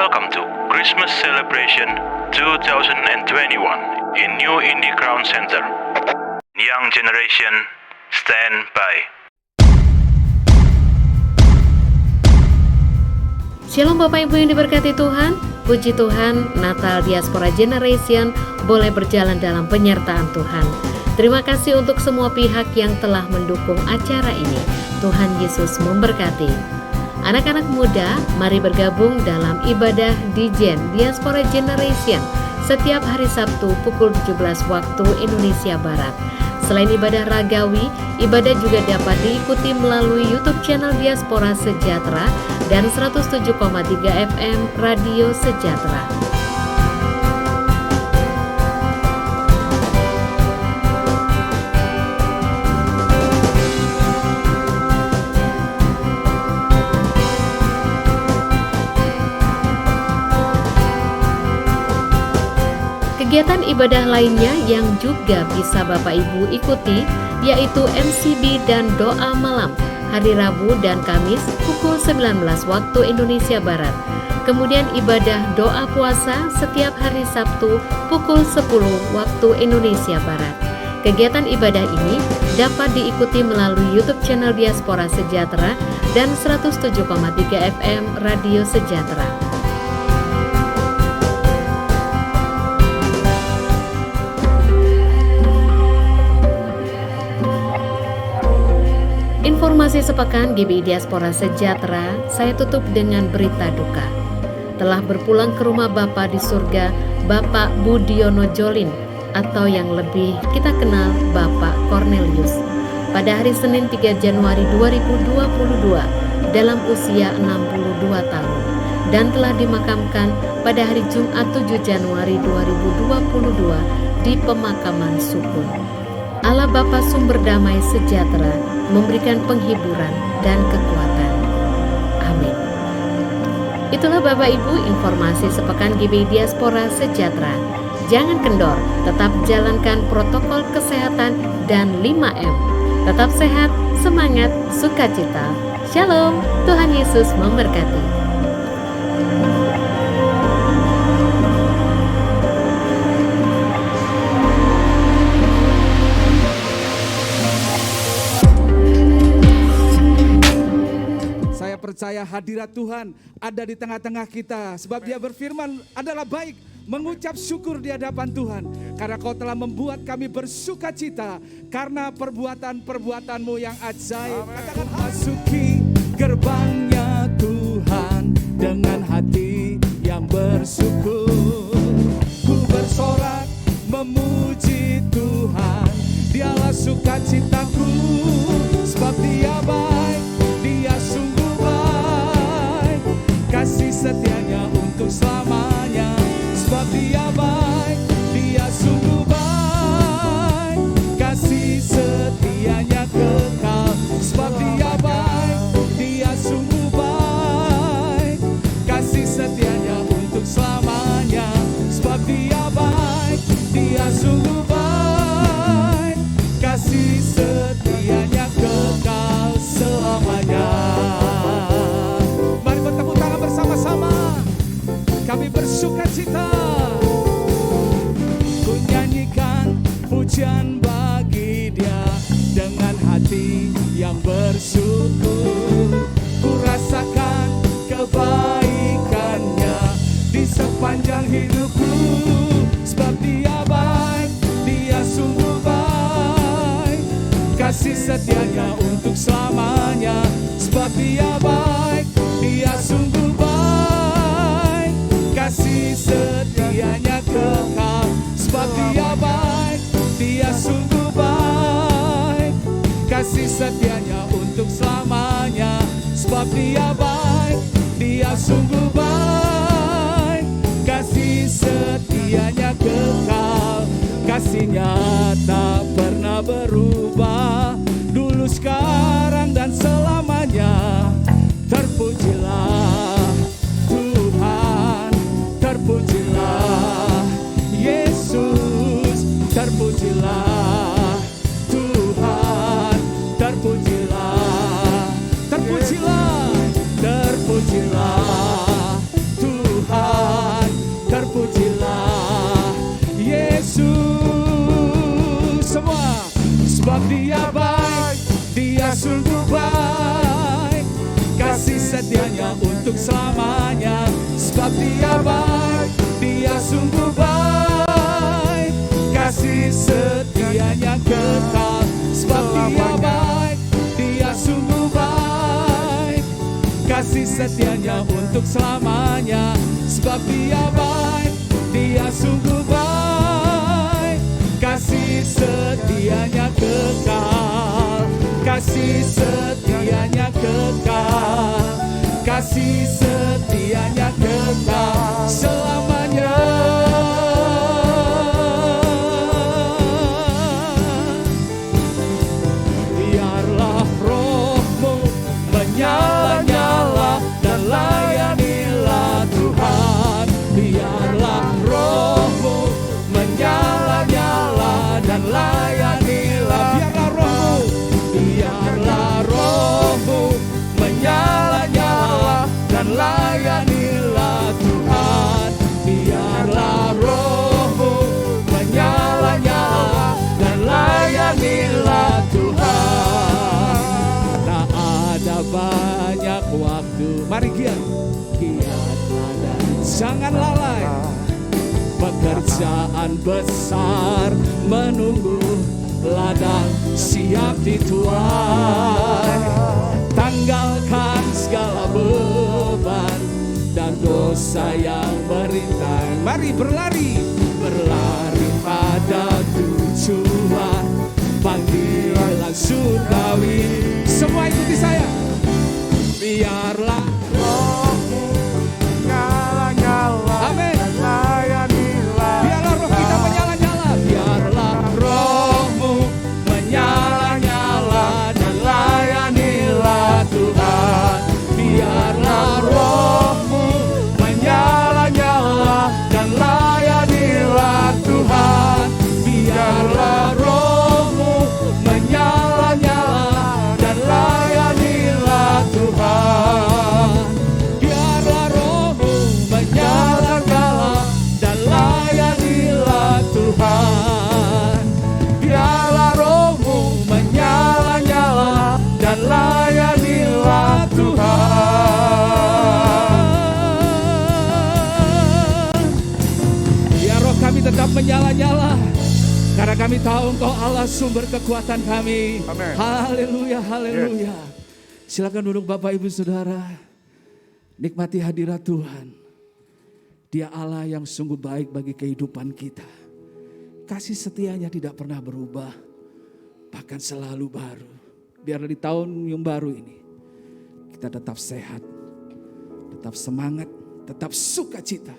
Welcome to Christmas Celebration 2021 in New Indie Crown Center. Young generation, stand by. Shalom Bapak Ibu yang diberkati Tuhan. Puji Tuhan, Natal Diaspora Generation boleh berjalan dalam penyertaan Tuhan. Terima kasih untuk semua pihak yang telah mendukung acara ini. Tuhan Yesus memberkati. Anak-anak muda, mari bergabung dalam ibadah Dijen Diaspora Generation setiap hari Sabtu pukul 17 waktu Indonesia Barat. Selain ibadah ragawi, ibadah juga dapat diikuti melalui YouTube channel Diaspora Sejahtera dan 107,3 FM Radio Sejahtera. Kegiatan ibadah lainnya yang juga bisa Bapak Ibu ikuti yaitu MCB dan doa malam hari Rabu dan Kamis pukul 19 waktu Indonesia Barat. Kemudian ibadah doa puasa setiap hari Sabtu pukul 10 waktu Indonesia Barat. Kegiatan ibadah ini dapat diikuti melalui YouTube channel Diaspora Sejahtera dan 107,3 FM Radio Sejahtera. Informasi sepekan GBI Diaspora Sejahtera, saya tutup dengan berita duka. Telah berpulang ke rumah Bapa di surga, Bapak Budiono Jolin, atau yang lebih kita kenal Bapak Cornelius, pada hari Senin 3 Januari 2022 dalam usia 62 tahun, dan telah dimakamkan pada hari Jumat 7 Januari 2022 di pemakaman Sukun. Allah Bapa sumber damai sejahtera memberikan penghiburan dan kekuatan. Amin. Itulah Bapak Ibu informasi sepekan GBI Diaspora Sejahtera. Jangan kendor, tetap jalankan protokol kesehatan dan 5M. Tetap sehat, semangat, sukacita. Shalom, Tuhan Yesus memberkati. Percaya hadirat Tuhan ada di tengah-tengah kita. Sebab Dia berfirman adalah baik mengucap syukur di hadapan Tuhan. Karena Kau telah membuat kami bersuka cita karena perbuatan-perbuatan-Mu yang ajaib. Katakan, masuki gerbangnya Tuhan dengan hati yang bersyukur. Ku bersorak memuji Tuhan, Dialah sukacitaku. Sebab Dia baik, Dia sungguh kasih setianya untuk selamanya. Sebab Dia baik, Dia sungguh baik, kasih setianya kekal. Sebab Dia baik, Dia sungguh baik, kasih setianya untuk selamanya. Sebab Dia baik, Dia sungguh baik, kasih setianya kekal selamanya. Bersama-sama kami bersuka cita, ku nyanyikan pujian bagi Dia dengan hati yang bersyukur. Ku rasakan kebaikannya di sepanjang hidupku. Sebab Dia baik, Dia sungguh baik, kasih setianya untuk selamanya. Sebab Dia baik, Dia sungguh baik, kasih setianya kekal. Sebab Dia baik, Dia sungguh baik, kasih setianya untuk selamanya. Sebab Dia baik, Dia sungguh baik, kasih setianya kekal. Kasih-Nya tak pernah berubah, dulu, sekarang, dan selamanya. Terpujilah Tuhan, terpujilah Yesus, terpujilah Tuhan, terpujilah, terpujilah, terpujilah Tuhan. setianya untuk selamanya. Sebab dia baik, dia sungguh baik, kasih setianya kekal. Sebab dia baik, dia sungguh baik, kasih setianya untuk selamanya. Sebab dia baik, dia sungguh baik, kasih setianya kekal. Kasih setianya kekal, kasih setianya kekal selamanya. Biarlah rohmu menyala-nyala dan layanilah Tuhan. Biarlah rohmu menyala-nyala dan layanilah. Biarlah rohmu menyala-nyala dan layanilah Tuhan. Biarlah rohmu menyala-nyala dan layanilah Tuhan. Tak ada banyak waktu, mari giatlah dan jangan lalai. Pekerjaan besar menunggu, ladang siap dituai. Tanggalkan segala beban dan dosa yang berintai. Mari berlari pada tujuan, panggilan surgawi. Semua ikuti saya. Biarlah rohmu nyala-nyala, amin, dan layanilah. Biarlah roh kita menyala-nyala. Biarlah rohmu menyala-nyala dan layanilah Tuhan. Biarlah rohmu menyala-nyala dan layanilah Tuhan. Biarlah rohmu menyala-nyala dan layanilah Tuhan. Biarlah rohmu menyala-nyala dan layanilah Tuhan. Biarlah rohmu menyala-nyala dan layanilah Tuhan. Biar roh kami tetap menyala-nyala, karena kami tahu Engkau Allah sumber kekuatan kami. Amin. Haleluya, haleluya. Silakan duduk Bapak Ibu Saudara. Nikmati hadirat Tuhan. Dia Allah yang sungguh baik bagi kehidupan kita. Kasih setianya tidak pernah berubah, bahkan selalu baru. Biarlah di tahun yang baru ini kita tetap sehat, tetap semangat, tetap sukacita.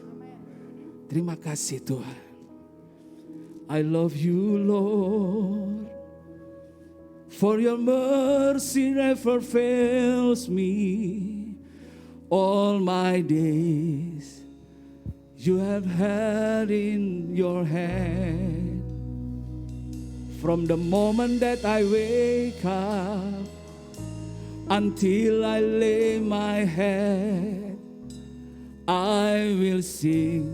Terima kasih Tuhan. I love you Lord, for your mercy never fails me. All my days you have had in your hand. From the moment that I wake up until I lay my head, I will sing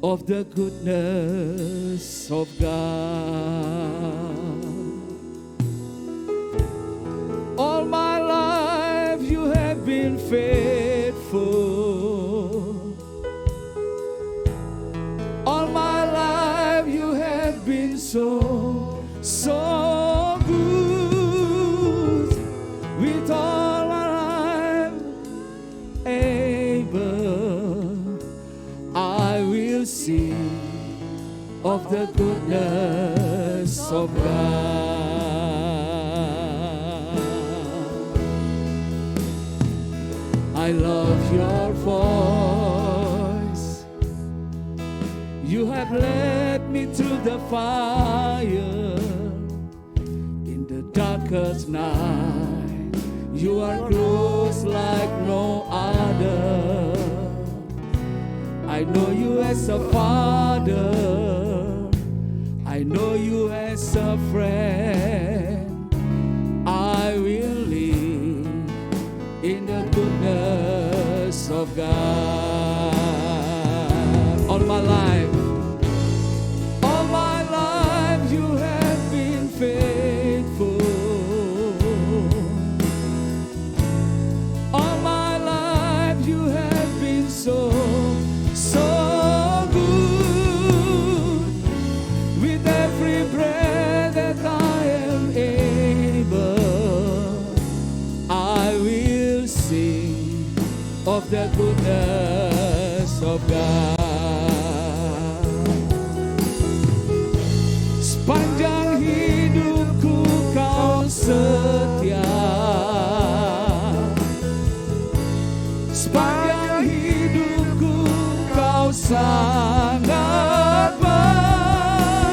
of the goodness of God. All my life you have been faithful. All my life you have been so good. With all my life able, I will sing of the goodness of God. I love your voice. You have led me through the fire. In the darkest night, you are close like no other. I know you as a father. I know you as a friend. I will live in the goodness of God. All my life, you have been faithful. All my of the goodness of God. Sepanjang hidupku kau setia, sepanjang hidupku kau sangat baik.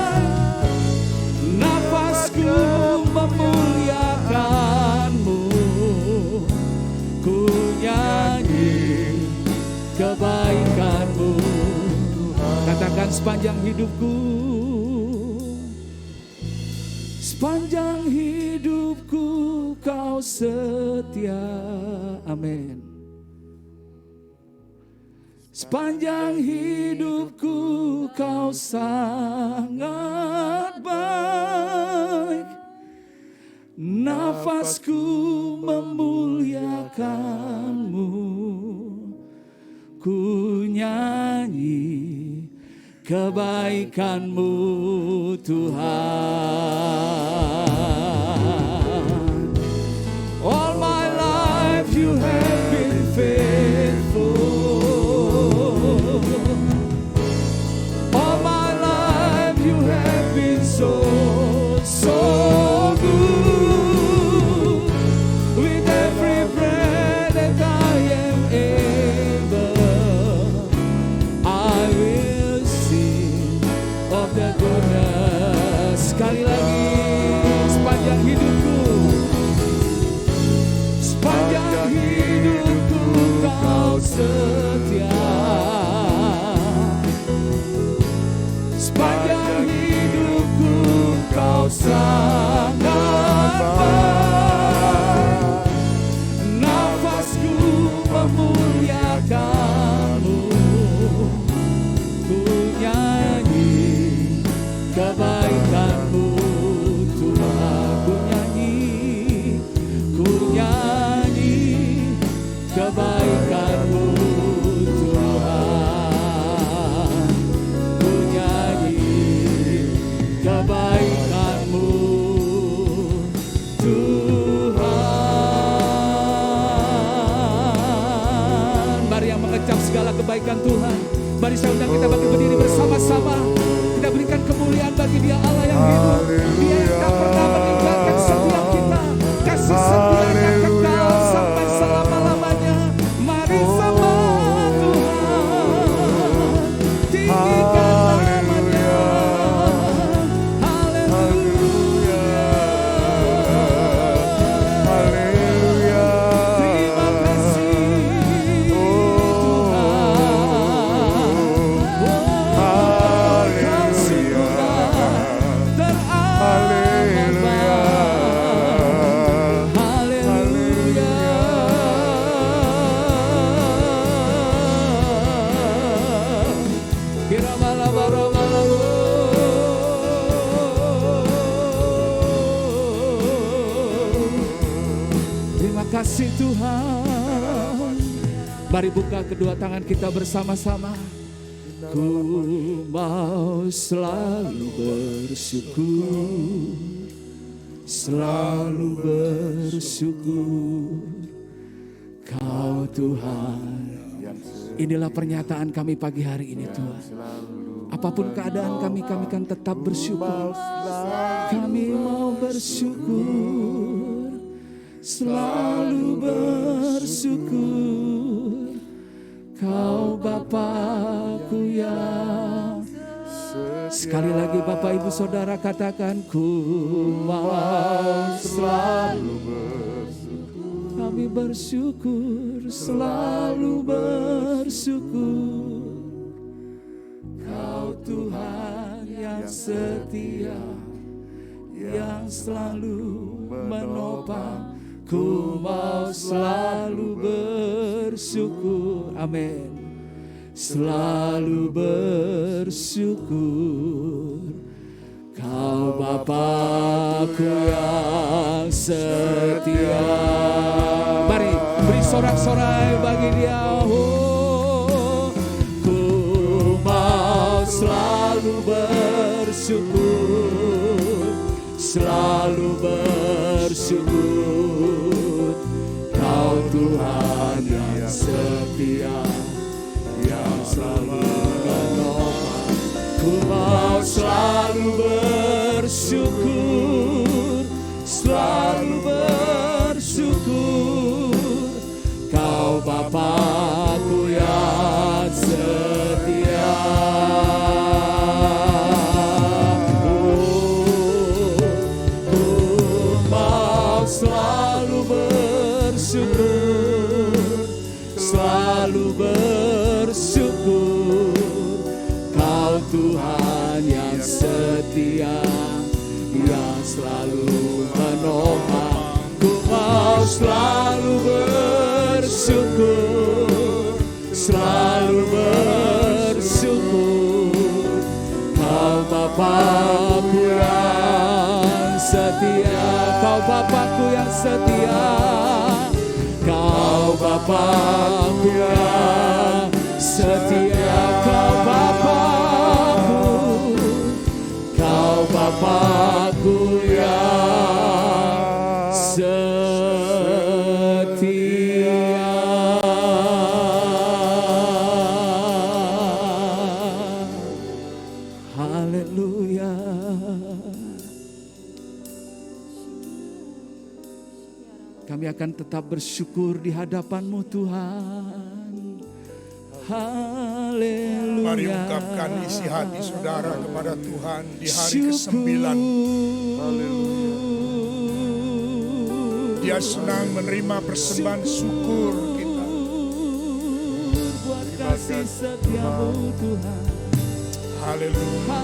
Nafasku memuliakanmu, ku nyanyi kebaikanmu. Katakan sepanjang hidupku, sepanjang hidupku kau setia. Amin. Sepanjang hidupku kau sangat baik. Nafasku memuliakanmu, ku nyanyi kebaikanmu Tuhan. All my life you have been faithful. All my life you have been so good. With every breath that I am able, I will sing of the goodness. Sekali lagi, sepanjang hidupku, sepanjang hidupku kau setia. Sepanjang hidupku kau sangat baik. Nafasku memuliakanmu, ku nyanyi kebaikanmu Tuhan. Ku nyanyi kebaikanmu Tuhan. Ku nyanyi kebaikanmu Tuhan. Mari yang mengecap segala kebaikan Tuhan, mari saya undang kita bagi berdiri bersama-sama. Kita berikan kemuliaan bagi Dia Allah yang hidup. Dia yang tak pernah meninggalkan setiap kita. Kasih setianya kekal sampai selama-lamanya. Mari sama Tuhan, tinggikan namanya. Haleluya, haleluya. Terima kasih Tuhan. Terima kasih Tuhan. Mari buka kedua tangan kita bersama-sama. Ku mau selalu bersyukur, selalu bersyukur. Kau Tuhan. Inilah pernyataan kami pagi hari ini Tuhan. Apapun keadaan kami kan tetap bersyukur. Kami mau bersyukur, selalu bersyukur. Kau Bapakku yang. Sekali lagi Bapak Ibu Saudara katakan, ku mau selalu bersyukur. Kami bersyukur, selalu bersyukur. Kau Tuhan yang setia, yang selalu menopang. Ku mau selalu bersyukur. Amin. Selalu bersyukur. Kau Bapakku yang setia. Mari beri sorak-sorai bagi Dia. Oh, ku mau selalu bersyukur, selalu bersyukur. Kau Tuhan yang setia, yang selalu menopang. Ku mau selalu bersyukur, selalu bersyukur. Kau Bapa-Ku yang setia. Selalu bersyukur, selalu bersyukur. Kau Tuhan yang setia, yang selalu menopang. Ku mau selalu bersyukur, selalu bersyukur. Kau Bapa-Ku yang setia, Kau Bapa-Ku yang setia, Kau Bapa-Ku yang setia, Kau Bapa-Ku, Kau Bapa-Ku yang setia. Haleluya. Kami akan tetap bersyukur di hadapan-Mu Tuhan. Haleluya. Mari ungkapkan isi hati saudara kepada Tuhan di hari ke-9. Dia senang menerima persembahan syukur kita. Buat kasih setia-Mu Tuhan. Haleluya.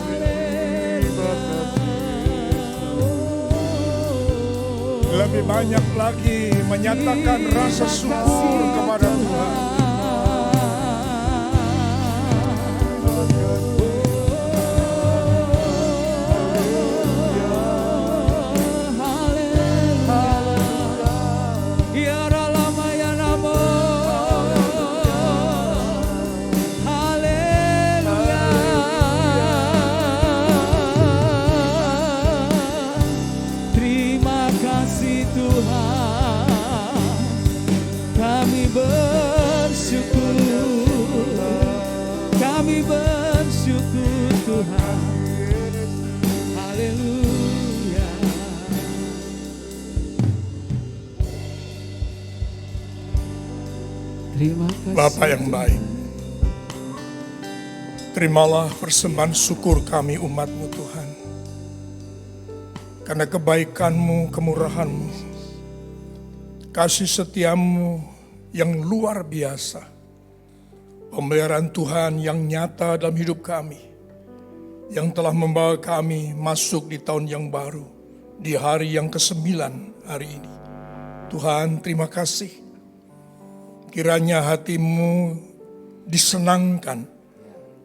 Lebih banyak lagi menyatakan rasa syukur kepada Tuhan. Kami bersyukur Tuhan. Haleluya. Terima kasih Bapa yang baik, terimalah persembahan syukur kami umat-Mu Tuhan. Karena kebaikan-Mu, kemurahan-Mu, kasih setia-Mu yang luar biasa, pemeliharaan Tuhan yang nyata dalam hidup kami, yang telah membawa kami masuk di tahun yang baru, di hari yang ke-9 hari ini. Tuhan, terima kasih. Kiranya hati-Mu disenangkan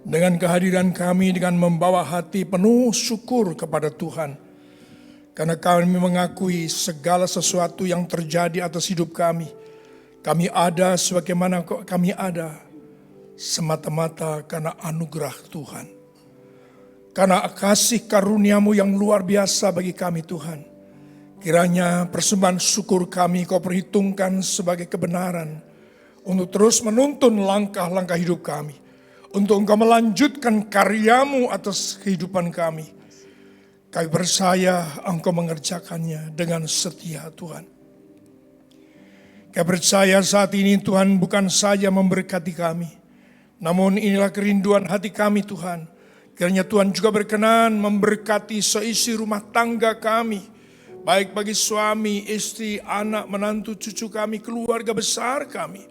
dengan kehadiran kami, dengan membawa hati penuh syukur kepada Tuhan. Karena kami mengakui segala sesuatu yang terjadi atas hidup kami. Kami ada sebagaimana kami ada semata-mata karena anugerah Tuhan. Karena kasih karunia-Mu yang luar biasa bagi kami Tuhan. Kiranya persembahan syukur kami Kau perhitungkan sebagai kebenaran untuk terus menuntun langkah-langkah hidup kami. Untuk Engkau melanjutkan karya-Mu atas kehidupan kami. Kami percaya Engkau mengerjakannya dengan setia Tuhan. Kami percaya saat ini Tuhan bukan saja memberkati kami, namun inilah kerinduan hati kami Tuhan. Kiranya Tuhan juga berkenan memberkati seisi rumah tangga kami, baik bagi suami, istri, anak, menantu, cucu kami, keluarga besar kami,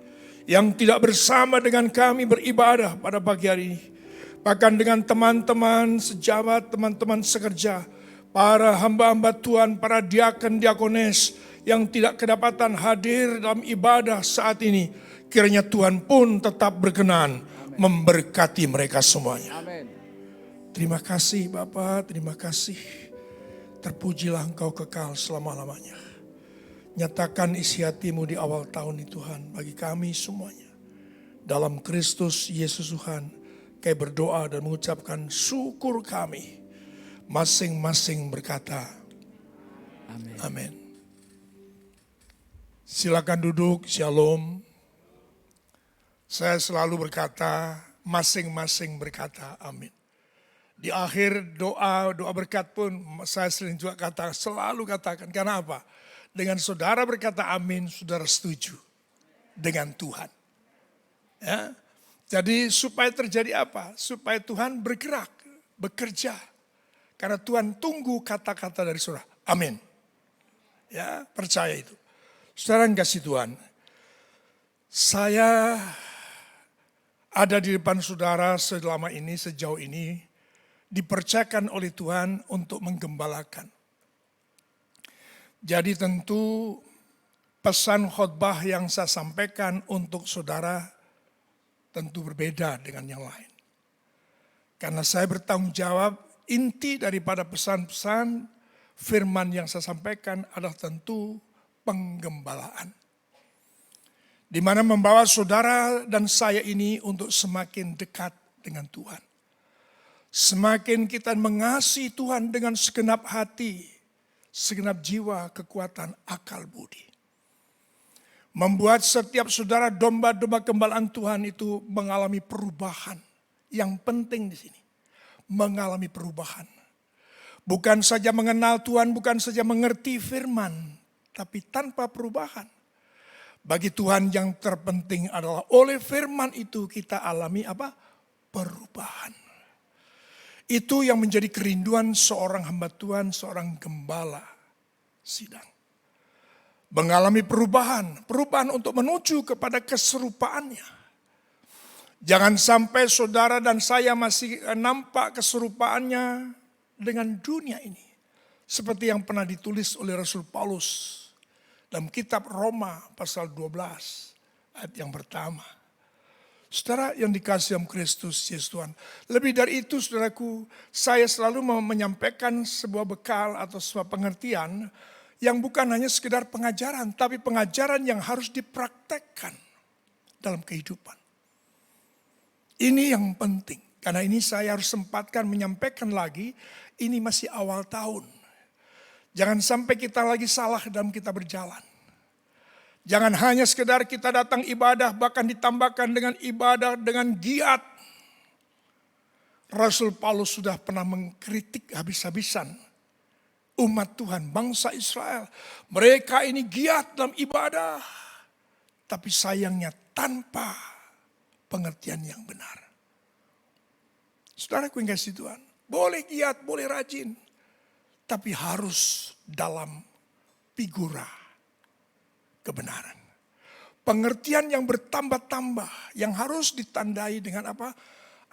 yang tidak bersama dengan kami beribadah pada pagi hari ini. Bahkan dengan teman-teman sejawat, teman-teman sekerja, para hamba-hamba Tuhan, para diaken, diakones yang tidak kedapatan hadir dalam ibadah saat ini. Kiranya Tuhan pun tetap berkenan memberkati mereka semuanya. Amin. Terima kasih Bapa, terima kasih. Terpujilah Engkau kekal selama-lamanya. Nyatakan isi hati-Mu di awal tahun ini Tuhan bagi kami semuanya. Dalam Kristus Yesus Tuhan, kami berdoa dan mengucapkan syukur kami. Masing-masing berkata, amin. Amin. Silakan duduk, shalom. Saya selalu berkata, masing-masing berkata amin. Di akhir doa berkat pun saya sering juga selalu katakan. Karena apa? Dengan saudara berkata amin, saudara setuju dengan Tuhan. Ya. Jadi supaya terjadi apa? Supaya Tuhan bergerak, bekerja. Karena Tuhan tunggu kata-kata dari saudara. Amin. Ya, percaya itu. Saudara yang kasih Tuhan, saya ada di depan saudara selama ini, sejauh ini, dipercayakan oleh Tuhan untuk menggembalakan. Jadi tentu pesan khotbah yang saya sampaikan untuk saudara tentu berbeda dengan yang lain. Karena saya bertanggung jawab, inti daripada pesan-pesan firman yang saya sampaikan adalah tentu penggembalaan. Di mana membawa saudara dan saya ini untuk semakin dekat dengan Tuhan. Semakin kita mengasihi Tuhan dengan segenap hati, segenap jiwa, kekuatan, akal budi. Membuat setiap saudara domba-domba gembalaan Tuhan itu mengalami perubahan. Yang penting di sini, mengalami perubahan. Bukan saja mengenal Tuhan, bukan saja mengerti firman, tapi tanpa perubahan. Bagi Tuhan yang terpenting adalah oleh firman itu kita alami apa? Perubahan. Itu yang menjadi kerinduan seorang hamba Tuhan, seorang gembala sidang. Mengalami perubahan untuk menuju kepada keserupaannya. Jangan sampai saudara dan saya masih nampak keserupaannya dengan dunia ini. Seperti yang pernah ditulis oleh Rasul Paulus dalam kitab Roma pasal 12 ayat yang pertama. Saudara yang dikasihi oleh Kristus Yesus Tuhan. Lebih dari itu saudaraku, saya selalu menyampaikan sebuah bekal atau sebuah pengertian yang bukan hanya sekedar pengajaran, tapi pengajaran yang harus dipraktekkan dalam kehidupan. Ini yang penting, karena ini saya harus sempatkan menyampaikan lagi, ini masih awal tahun. Jangan sampai kita lagi salah dalam kita berjalan. Jangan hanya sekedar kita datang ibadah, bahkan ditambahkan dengan ibadah dengan giat. Rasul Paulus sudah pernah mengkritik habis-habisan umat Tuhan, bangsa Israel. Mereka ini giat dalam ibadah, tapi sayangnya tanpa pengertian yang benar. Saudaraku yang kasih Tuhan, boleh giat, boleh rajin, tapi harus dalam figura kebenaran. Pengertian yang bertambah-tambah, yang harus ditandai dengan apa?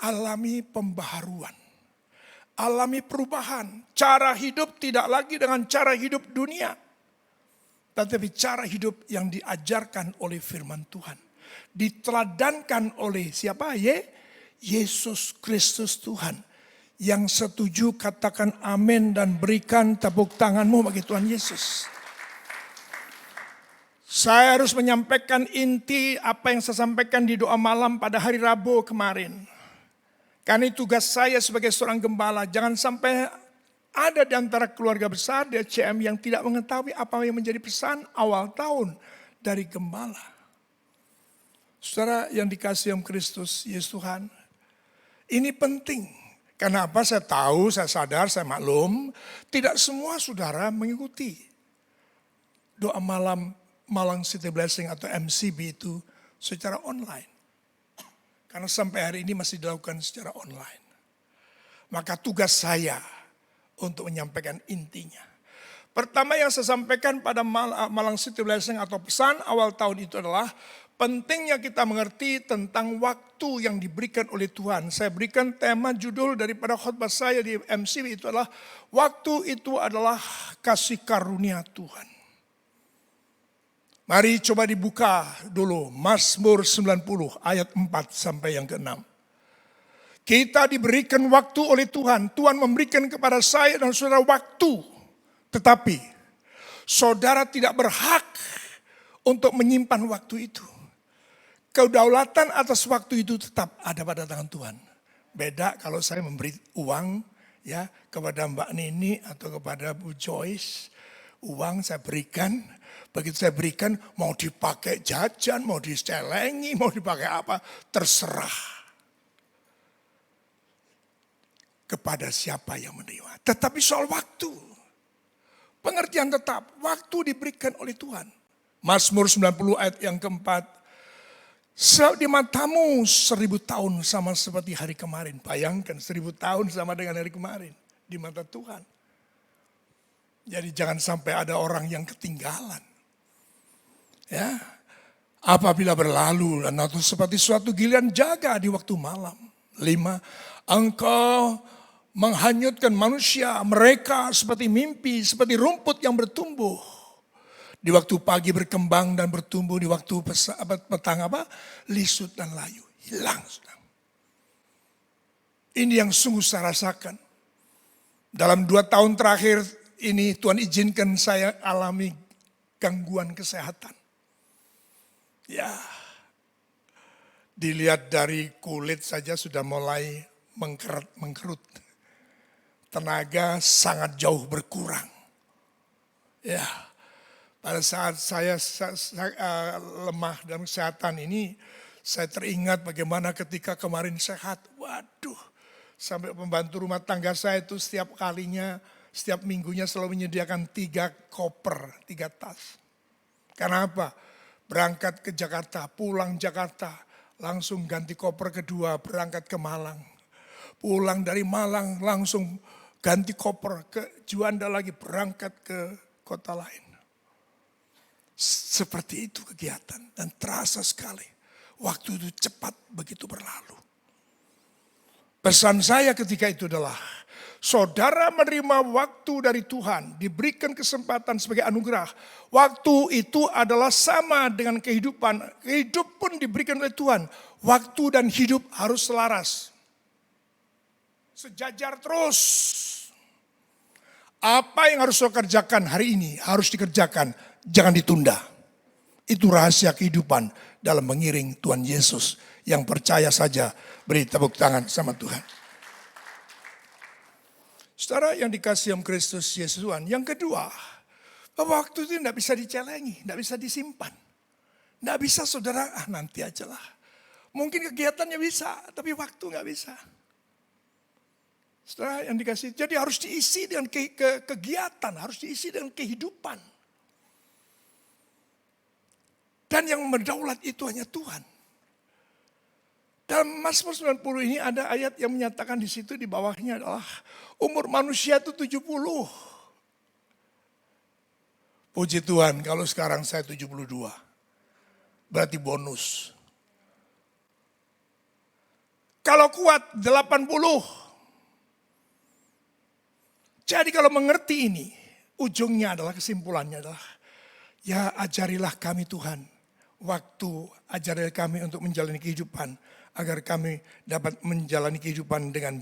Alami pembaharuan. Alami perubahan. Cara hidup tidak lagi dengan cara hidup dunia. Tetapi cara hidup yang diajarkan oleh firman Tuhan. Diteladankan oleh siapa? Yesus Kristus Tuhan. Yang setuju katakan amin dan berikan tepuk tanganmu bagi Tuhan Yesus. Saya harus menyampaikan inti apa yang saya sampaikan di doa malam pada hari Rabu kemarin. Karena tugas saya sebagai seorang gembala, jangan sampai ada di antara keluarga besar di CM yang tidak mengetahui apa yang menjadi pesan awal tahun dari gembala. Saudara yang dikasihi oleh Kristus Yesus Tuhan, ini penting. Karena apa? Saya tahu, saya sadar, saya maklum, tidak semua saudara mengikuti doa malam Malang City Blessing atau MCB itu secara online. Karena sampai hari ini masih dilakukan secara online. Maka tugas saya untuk menyampaikan intinya. Pertama yang saya sampaikan pada Malang City Blessing atau pesan awal tahun itu adalah pentingnya kita mengerti tentang waktu yang diberikan oleh Tuhan. Saya berikan tema judul daripada khotbah saya di MCB itu adalah waktu itu adalah kasih karunia Tuhan. Mari coba dibuka dulu Mazmur 90 ayat 4 sampai yang ke-6. Kita diberikan waktu oleh Tuhan. Tuhan memberikan kepada saya dan saudara waktu. Tetapi saudara tidak berhak untuk menyimpan waktu itu. Kedaulatan atas waktu itu tetap ada pada tangan Tuhan. Beda kalau saya memberi uang ya kepada Mbak Nini atau kepada Bu Joyce. Uang saya berikan. Begitu saya berikan, mau dipakai jajan, mau dicelengi, mau dipakai apa, terserah. Kepada siapa yang menerima. Tetapi soal waktu. Pengertian tetap, waktu diberikan oleh Tuhan. Mazmur 90 ayat yang keempat. Di matamu 1000 tahun sama seperti hari kemarin. Bayangkan 1000 tahun sama dengan hari kemarin. Di mata Tuhan. Jadi jangan sampai ada orang yang ketinggalan. Ya, apabila berlalu dan atau seperti suatu giliran jaga di waktu malam. 5. Engkau menghanyutkan manusia, mereka seperti mimpi, seperti rumput yang bertumbuh. Di waktu pagi berkembang dan bertumbuh, di waktu petang lisut dan layu. Hilang sudah. Ini yang sungguh saya rasakan. Dalam 2 tahun terakhir ini Tuhan izinkan saya alami gangguan kesehatan. Ya, dilihat dari kulit saja sudah mulai mengkerut. Tenaga sangat jauh berkurang. Ya, pada saat saya lemah dalam kesehatan ini, saya teringat bagaimana ketika kemarin sehat. Waduh, sampai pembantu rumah tangga saya itu setiap kalinya, setiap minggunya selalu menyediakan 3 koper, 3 tas. Karena apa? Berangkat ke Jakarta, pulang Jakarta, langsung ganti koper kedua, berangkat ke Malang. Pulang dari Malang langsung ganti koper ke Juanda lagi, berangkat ke kota lain. Seperti itu kegiatan dan terasa sekali. Waktu itu cepat begitu berlalu. Pesan saya ketika itu adalah, saudara menerima waktu dari Tuhan, diberikan kesempatan sebagai anugerah. Waktu itu adalah sama dengan kehidupan. Hidup pun diberikan oleh Tuhan. Waktu dan hidup harus selaras. Sejajar terus. Apa yang harus saya kerjakan hari ini harus dikerjakan, jangan ditunda. Itu rahasia kehidupan dalam mengiring Tuhan Yesus. Yang percaya saja beri tepuk tangan sama Tuhan. Saudara yang dikasihi Kristus Yesus Tuhan. Yang kedua, waktu itu tidak bisa dicelengi, tidak bisa disimpan. Tidak bisa saudara, nanti aja lah. Mungkin kegiatannya bisa, tapi waktu nggak bisa. Saudara yang dikasih, jadi harus diisi dengan kegiatan, harus diisi dengan kehidupan. Dan yang berdaulat itu hanya Tuhan. Dalam Mazmur 90 ini ada ayat yang menyatakan di situ di bawahnya adalah umur manusia itu 70. Puji Tuhan kalau sekarang saya 72. Berarti bonus. Kalau kuat 80. Jadi kalau mengerti ini, ujungnya adalah kesimpulannya adalah, ya ajarilah kami Tuhan, waktu ajarilah kami untuk menjalani kehidupan, agar kami dapat menjalani kehidupan dengan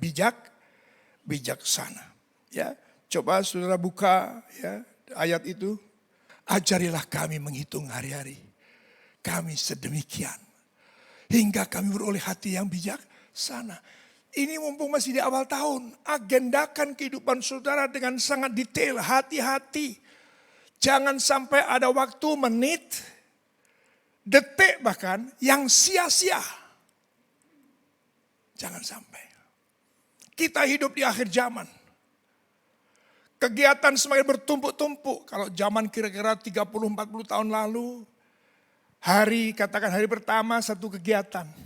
bijaksana. Ya, coba saudara buka ya ayat itu, ajarilah kami menghitung hari-hari, kami sedemikian, hingga kami beroleh hati yang bijaksana. Ini mumpung masih di awal tahun, agendakan kehidupan saudara dengan sangat detail, hati-hati. Jangan sampai ada waktu, menit, detik bahkan yang sia-sia. Jangan sampai. Kita hidup di akhir zaman. Kegiatan semakin bertumpuk-tumpuk. Kalau zaman kira-kira 30-40 tahun lalu, katakan hari pertama satu kegiatan.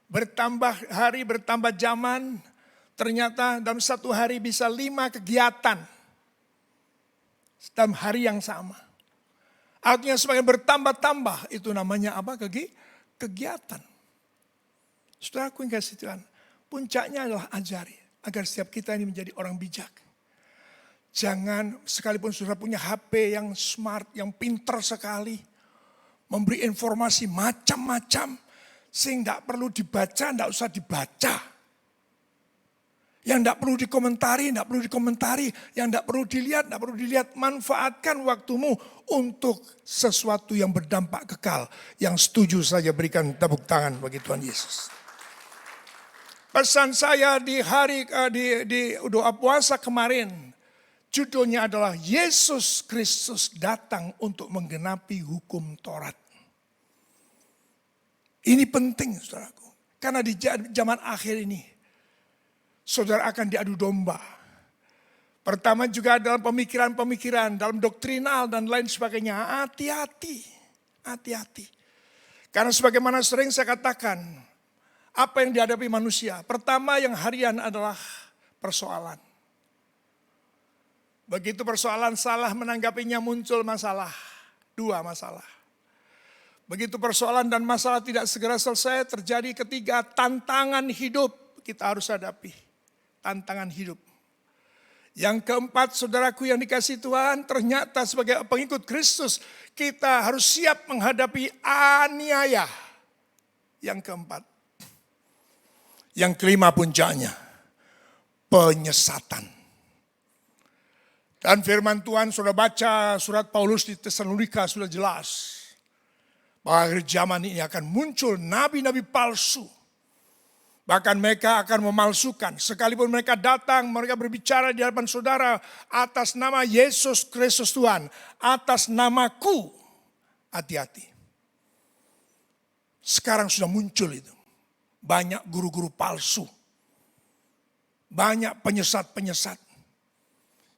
Bertambah hari, bertambah zaman, ternyata dalam satu hari bisa 5 kegiatan. Dalam hari yang sama. Artinya semakin bertambah-tambah, itu namanya apa? Kegiatan. Saudaraku yang kasih Tuhan, puncaknya adalah ajari. Agar setiap kita ini menjadi orang bijak. Jangan sekalipun saudara punya HP yang smart, yang pintar sekali. Memberi informasi macam-macam. Sehingga tidak perlu dibaca, tidak usah dibaca. Yang tidak perlu dikomentari, tidak perlu dikomentari. Yang tidak perlu dilihat, tidak perlu dilihat. Manfaatkan waktumu untuk sesuatu yang berdampak kekal. Yang setuju saja berikan tepuk tangan bagi Tuhan Yesus. Pesan saya di hari di doa puasa kemarin. Judulnya adalah Yesus Kristus datang untuk menggenapi hukum Taurat. Ini penting saudaraku. Karena di zaman akhir ini, saudara akan diadu domba. Pertama juga dalam pemikiran-pemikiran, dalam doktrinal dan lain sebagainya. Hati-hati, hati-hati. Karena sebagaimana sering saya katakan, apa yang dihadapi manusia? Pertama yang harian adalah persoalan. Begitu persoalan salah menanggapinya muncul masalah. 2 masalah. Begitu persoalan dan masalah tidak segera selesai, terjadi ketiga tantangan hidup kita harus hadapi. Tantangan hidup. Yang keempat, saudaraku yang dikasihi Tuhan, ternyata sebagai pengikut Kristus kita harus siap menghadapi aniaya. Yang keempat. Yang kelima puncaknya, penyesatan. Dan firman Tuhan sudah baca surat Paulus di Tesalonika sudah jelas. Bahwa akhir zaman ini akan muncul nabi-nabi palsu. Bahkan mereka akan memalsukan. Sekalipun mereka datang, mereka berbicara di hadapan saudara atas nama Yesus Kristus Tuhan. Atas namaku. Hati-hati. Sekarang sudah muncul itu. Banyak guru-guru palsu. Banyak penyesat-penyesat.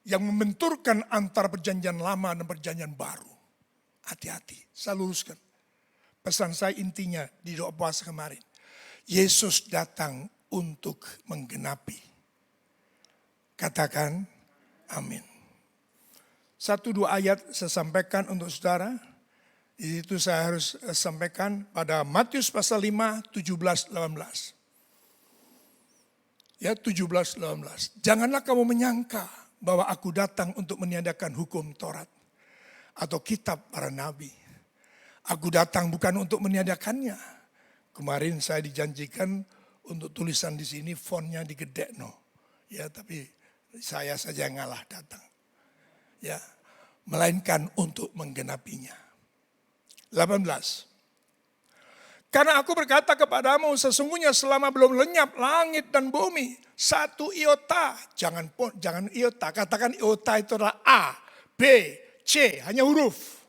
Yang membenturkan antara perjanjian lama dan perjanjian baru. Hati-hati, saya luruskan. Pesan saya intinya di doa puasa kemarin. Yesus datang untuk menggenapi. Katakan amin. 1-2 ayat saya sampaikan untuk saudara. Itu saya harus sampaikan pada Matius pasal 5, 17, 18. Ya 17, 18. Janganlah kamu menyangka bahwa aku datang untuk meniadakan hukum Taurat atau kitab para nabi. Aku datang bukan untuk meniadakannya. Kemarin saya dijanjikan untuk tulisan di sini fontnya digedek no. Ya, tapi saya saja yang ngalah datang. Ya, melainkan untuk menggenapinya. 18. Karena aku berkata kepadamu, sesungguhnya selama belum lenyap langit dan bumi, 1 iota, jangan iota, katakan iota itu adalah A, B, C, hanya huruf.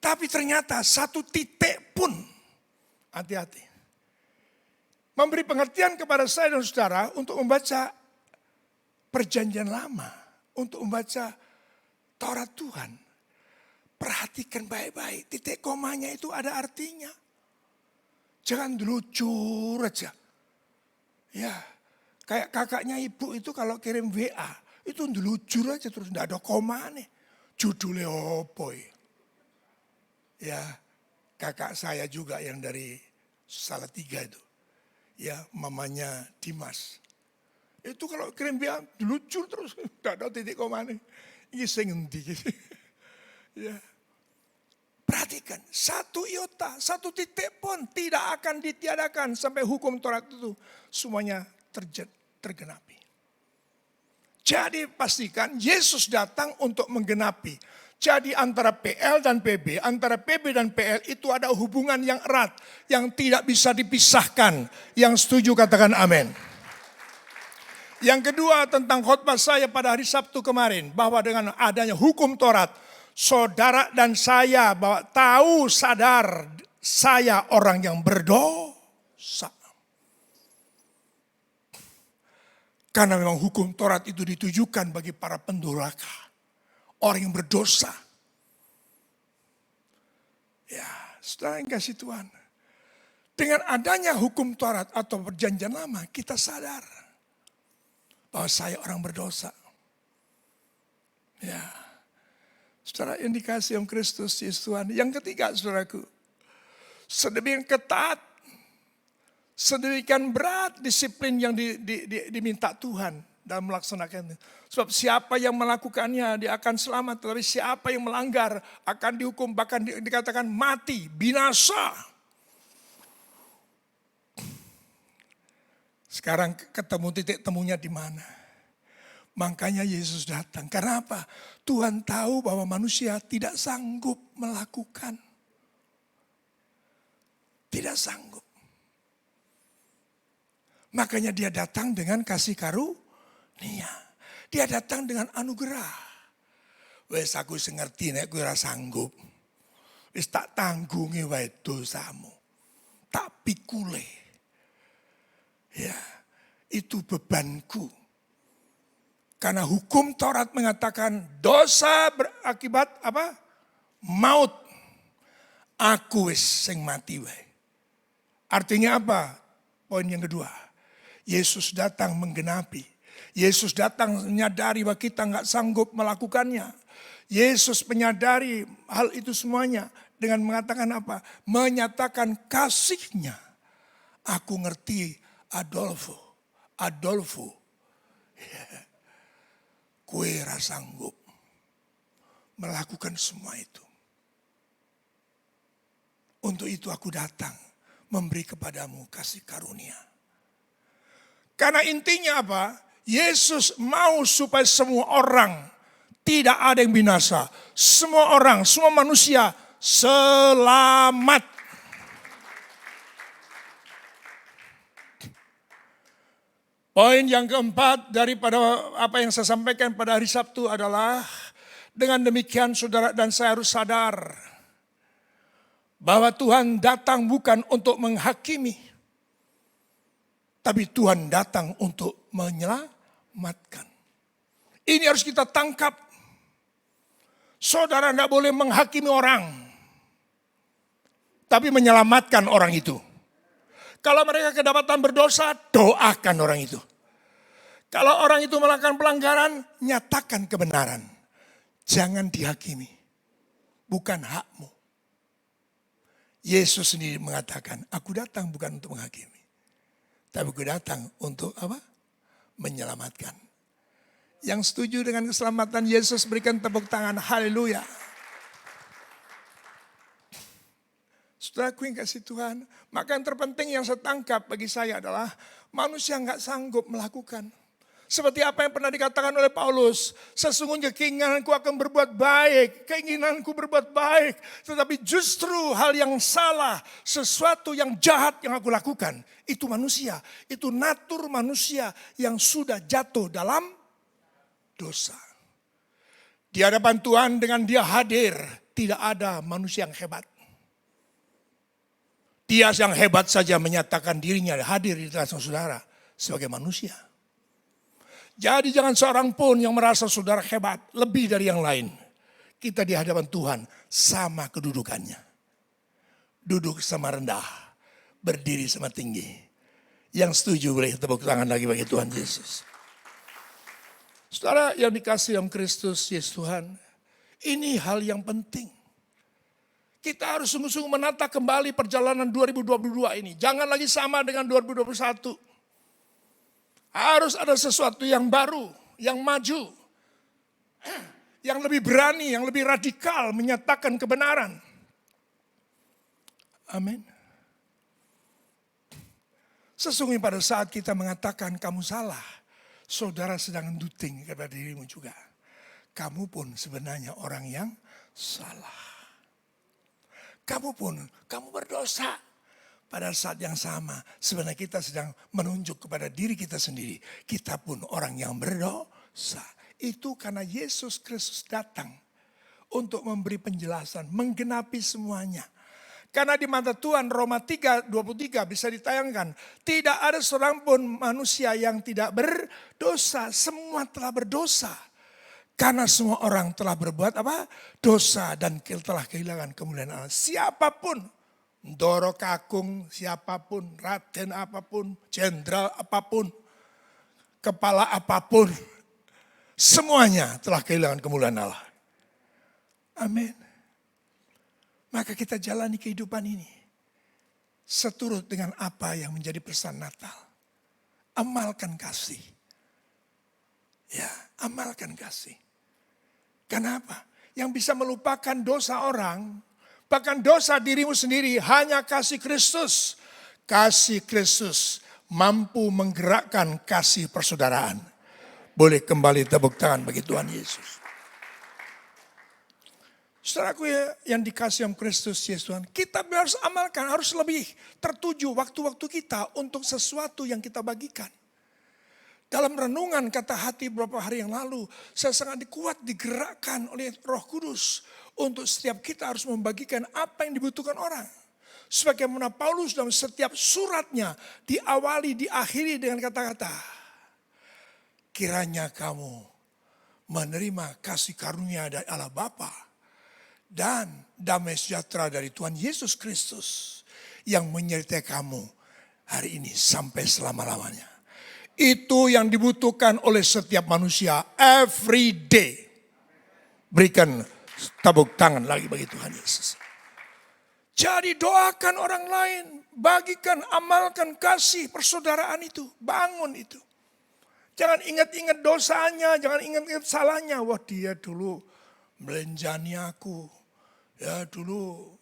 Tapi ternyata 1 titik pun, hati-hati. Memberi pengertian kepada saya dan saudara untuk membaca perjanjian lama, untuk membaca Taurat Tuhan. Perhatikan baik-baik, titik komanya itu ada artinya. Jangan lucur aja. Ya, kayak kakaknya ibu itu kalau kirim WA, itu lucur aja terus tidak ada koma nih. Judulnya apa ya? Kakak saya juga yang dari Salatiga itu. Ya, mamanya Dimas. Itu kalau kirim WA lucur terus, tidak ada titik koma nih. Ini saya ngendi. Ya. Perhatikan, 1 iota, 1 titik pun tidak akan ditiadakan sampai hukum Taurat itu semuanya tergenapi. Jadi pastikan Yesus datang untuk menggenapi. Jadi antara PL dan PB, antara PB dan PL itu ada hubungan yang erat, yang tidak bisa dipisahkan. Yang setuju katakan amin. Yang kedua tentang khotbah saya pada hari Sabtu kemarin, bahwa dengan adanya hukum Taurat, saudara dan saya bahwa tahu sadar saya orang yang berdosa. Karena memang hukum Taurat itu ditujukan bagi para pendurhaka. Orang yang berdosa. Ya, saudara yang kasih Tuhan. Dengan adanya hukum Taurat atau perjanjian lama, kita sadar bahwa saya orang berdosa. Ya. Saudara yang dikasih oleh Kristus Yesus Tuhan. Yang ketiga saudaraku. Sedemikian ketat. Sedemikian berat disiplin yang diminta Tuhan dalam melaksanakan itu. Sebab siapa yang melakukannya dia akan selamat. Tetapi siapa yang melanggar akan dihukum. Bahkan dikatakan mati, binasa. Sekarang ketemu titik temunya di mana? Makanya Yesus datang. Karena apa? Tuhan tahu bahwa manusia tidak sanggup melakukan. Tidak sanggup. Makanya dia datang dengan kasih karunia. Dia datang dengan anugerah. Wes aku sing ngerti nek kowe ora sanggup. Wis tak tanggungi wae dosamu. Tak pikule. Ya, itu bebanku. Karena hukum Taurat mengatakan dosa berakibat apa? Maut. Aku wis sing mati wae. Artinya apa? Poin yang kedua. Yesus datang menggenapi. Yesus datang menyadari bahwa kita nggak sanggup melakukannya. Yesus menyadari hal itu semuanya dengan mengatakan apa? Menyatakan kasihnya. Aku ngerti Adolfo. Kue ra sanggup melakukan semua itu. Untuk itu aku datang memberi kepadamu kasih karunia. Karena intinya apa? Yesus mau supaya semua orang tidak ada yang binasa. Semua orang, semua manusia selamat. Poin yang keempat daripada apa yang saya sampaikan pada hari Sabtu adalah dengan demikian saudara dan saya harus sadar bahwa Tuhan datang bukan untuk menghakimi, tapi Tuhan datang untuk menyelamatkan. Ini harus kita tangkap. Saudara tidak boleh menghakimi orang, tapi menyelamatkan orang itu. Kalau mereka kedapatan berdosa, doakan orang itu. Kalau orang itu melakukan pelanggaran, nyatakan kebenaran. Jangan dihakimi. Bukan hakmu. Yesus sendiri mengatakan, aku datang bukan untuk menghakimi. Tapi aku datang untuk apa? Menyelamatkan. Yang setuju dengan keselamatan Yesus berikan tepuk tangan. Haleluya. Saudaraku yang kasih Tuhan, maka yang terpenting yang saya tangkap bagi saya adalah manusia nggak sanggup melakukan. Seperti apa yang pernah dikatakan oleh Paulus, sesungguhnya keinginanku akan berbuat baik, keinginanku berbuat baik, tetapi justru hal yang salah, sesuatu yang jahat yang aku lakukan, itu manusia, itu natur manusia yang sudah jatuh dalam dosa. Di hadapan Tuhan dengan dia hadir, tidak ada manusia yang hebat. Dia yang hebat saja menyatakan dirinya hadir di tengah saudara sebagai manusia. Jadi jangan seorang pun yang merasa saudara hebat lebih dari yang lain. Kita di hadapan Tuhan sama kedudukannya. Duduk sama rendah, berdiri sama tinggi. Yang setuju boleh tepuk tangan lagi bagi Tuhan Yesus. Saudara yang dikasihi oleh Kristus Yesus Tuhan, ini hal yang penting. Kita harus sungguh-sungguh menata kembali perjalanan 2022 ini. Jangan lagi sama dengan 2021. Harus ada sesuatu yang baru, yang maju. Yang lebih berani, yang lebih radikal menyatakan kebenaran. Amin. Sesungguhnya pada saat kita mengatakan kamu salah, saudara sedang duting kepada dirimu juga. Kamu pun sebenarnya orang yang salah. Kamu berdosa. Pada saat yang sama, sebenarnya kita sedang menunjuk kepada diri kita sendiri. Kita pun orang yang berdosa. Itu karena Yesus Kristus datang untuk memberi penjelasan, menggenapi semuanya. Karena di mata Tuhan, Roma 3:23 bisa ditayangkan. Tidak ada seorang pun manusia yang tidak berdosa. Semua telah berdosa. Karena semua orang telah berbuat apa? Dosa dan telah kehilangan kemuliaan Allah. Siapapun. Ndoro Kakung, siapapun, raden apapun, jenderal apapun, kepala apapun, semuanya telah kehilangan kemuliaan Allah. Amin. Maka kita jalani kehidupan ini seturut dengan apa yang menjadi pesan Natal. Amalkan kasih. Ya, amalkan kasih. Kenapa? Yang bisa melupakan dosa orang, bahkan dosa dirimu sendiri, hanya kasih Kristus. Kasih Kristus mampu menggerakkan kasih persaudaraan. Boleh kembali tepuk tangan bagi Tuhan Yesus. Saudaraku yang dikasih oleh Kristus Yesus Tuhan, kita harus amalkan, harus lebih tertuju waktu-waktu kita untuk sesuatu yang kita bagikan. Dalam renungan kata hati beberapa hari yang lalu, saya sangat digerakkan oleh Roh Kudus untuk setiap kita harus membagikan apa yang dibutuhkan orang. Sebagaimana Paulus dalam setiap suratnya diakhiri dengan kata-kata, kiranya kamu menerima kasih karunia dari Allah Bapa dan damai sejahtera dari Tuhan Yesus Kristus yang menyertai kamu hari ini sampai selama-lamanya. Itu yang dibutuhkan oleh setiap manusia every day. Berikan tepuk tangan lagi bagi Tuhan Yesus. Jadi doakan orang lain, bagikan, amalkan kasih persaudaraan itu, bangun itu. Jangan ingat-ingat dosanya, jangan ingat-ingat salahnya. Wah, dia dulu melenjani aku. Ya dulu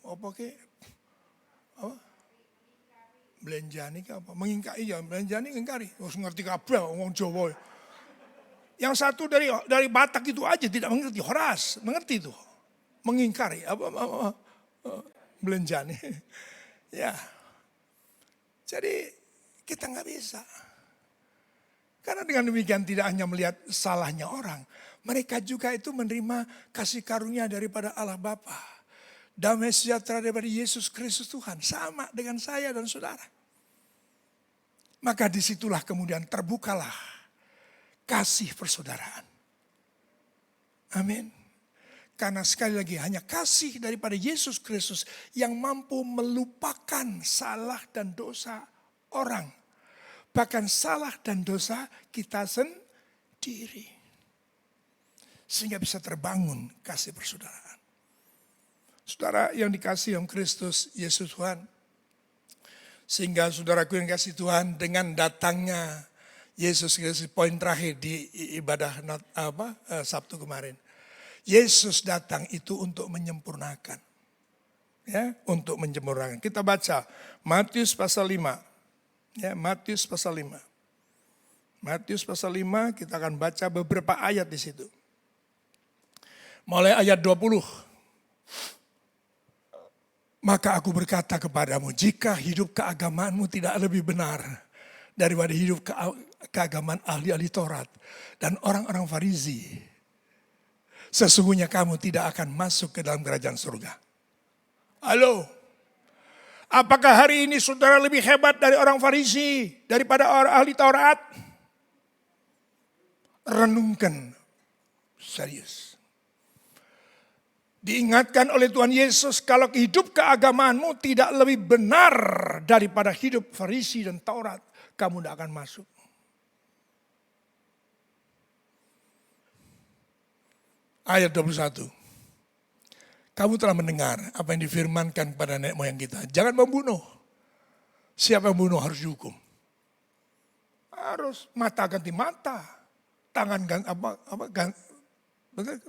belenjani apa? Mengingkari ya, belenjani ngingkari. Harus ngerti kabeh wong Jawa. Yang satu dari Batak itu aja tidak mengerti, Horas, mengerti itu. Mengingkari belenjani. Ya. Jadi kita nggak bisa. Karena dengan demikian tidak hanya melihat salahnya orang, mereka juga itu menerima kasih karunia daripada Allah Bapa. Damai sejahtera daripada Yesus Kristus Tuhan. Sama dengan saya dan saudara. Maka disitulah kemudian terbukalah kasih persaudaraan. Amin. Karena sekali lagi hanya kasih daripada Yesus Kristus yang mampu melupakan salah dan dosa orang. Bahkan salah dan dosa kita sendiri. Sehingga bisa terbangun kasih persaudaraan. Saudara yang dikasihi oleh Kristus Yesus Tuhan. Sehingga saudaraku yang kasih Tuhan, dengan datangnya Yesus Kristus, poin terakhir di ibadah Sabtu kemarin. Yesus datang itu untuk menyempurnakan. Ya, untuk menyempurnakan. Kita baca Matius pasal 5. Ya, Matius pasal 5. Matius pasal 5 kita akan baca beberapa ayat di situ. Mulai ayat 20. Maka aku berkata kepadamu, jika hidup keagamaanmu tidak lebih benar daripada hidup keagamaan ahli-ahli Taurat dan orang-orang Farisi, sesungguhnya kamu tidak akan masuk ke dalam kerajaan surga. Halo, apakah hari ini saudara lebih hebat dari orang Farisi daripada orang ahli Taurat? Renungkan serius. Diingatkan oleh Tuhan Yesus, kalau hidup keagamaanmu tidak lebih benar daripada hidup Farisi dan Taurat, kamu tidak akan masuk. Ayat 21. Kamu telah mendengar apa yang difirmankan kepada nenek moyang kita. Jangan membunuh. Siapa yang membunuh harus dihukum. Harus mata ganti mata. Tangan ganti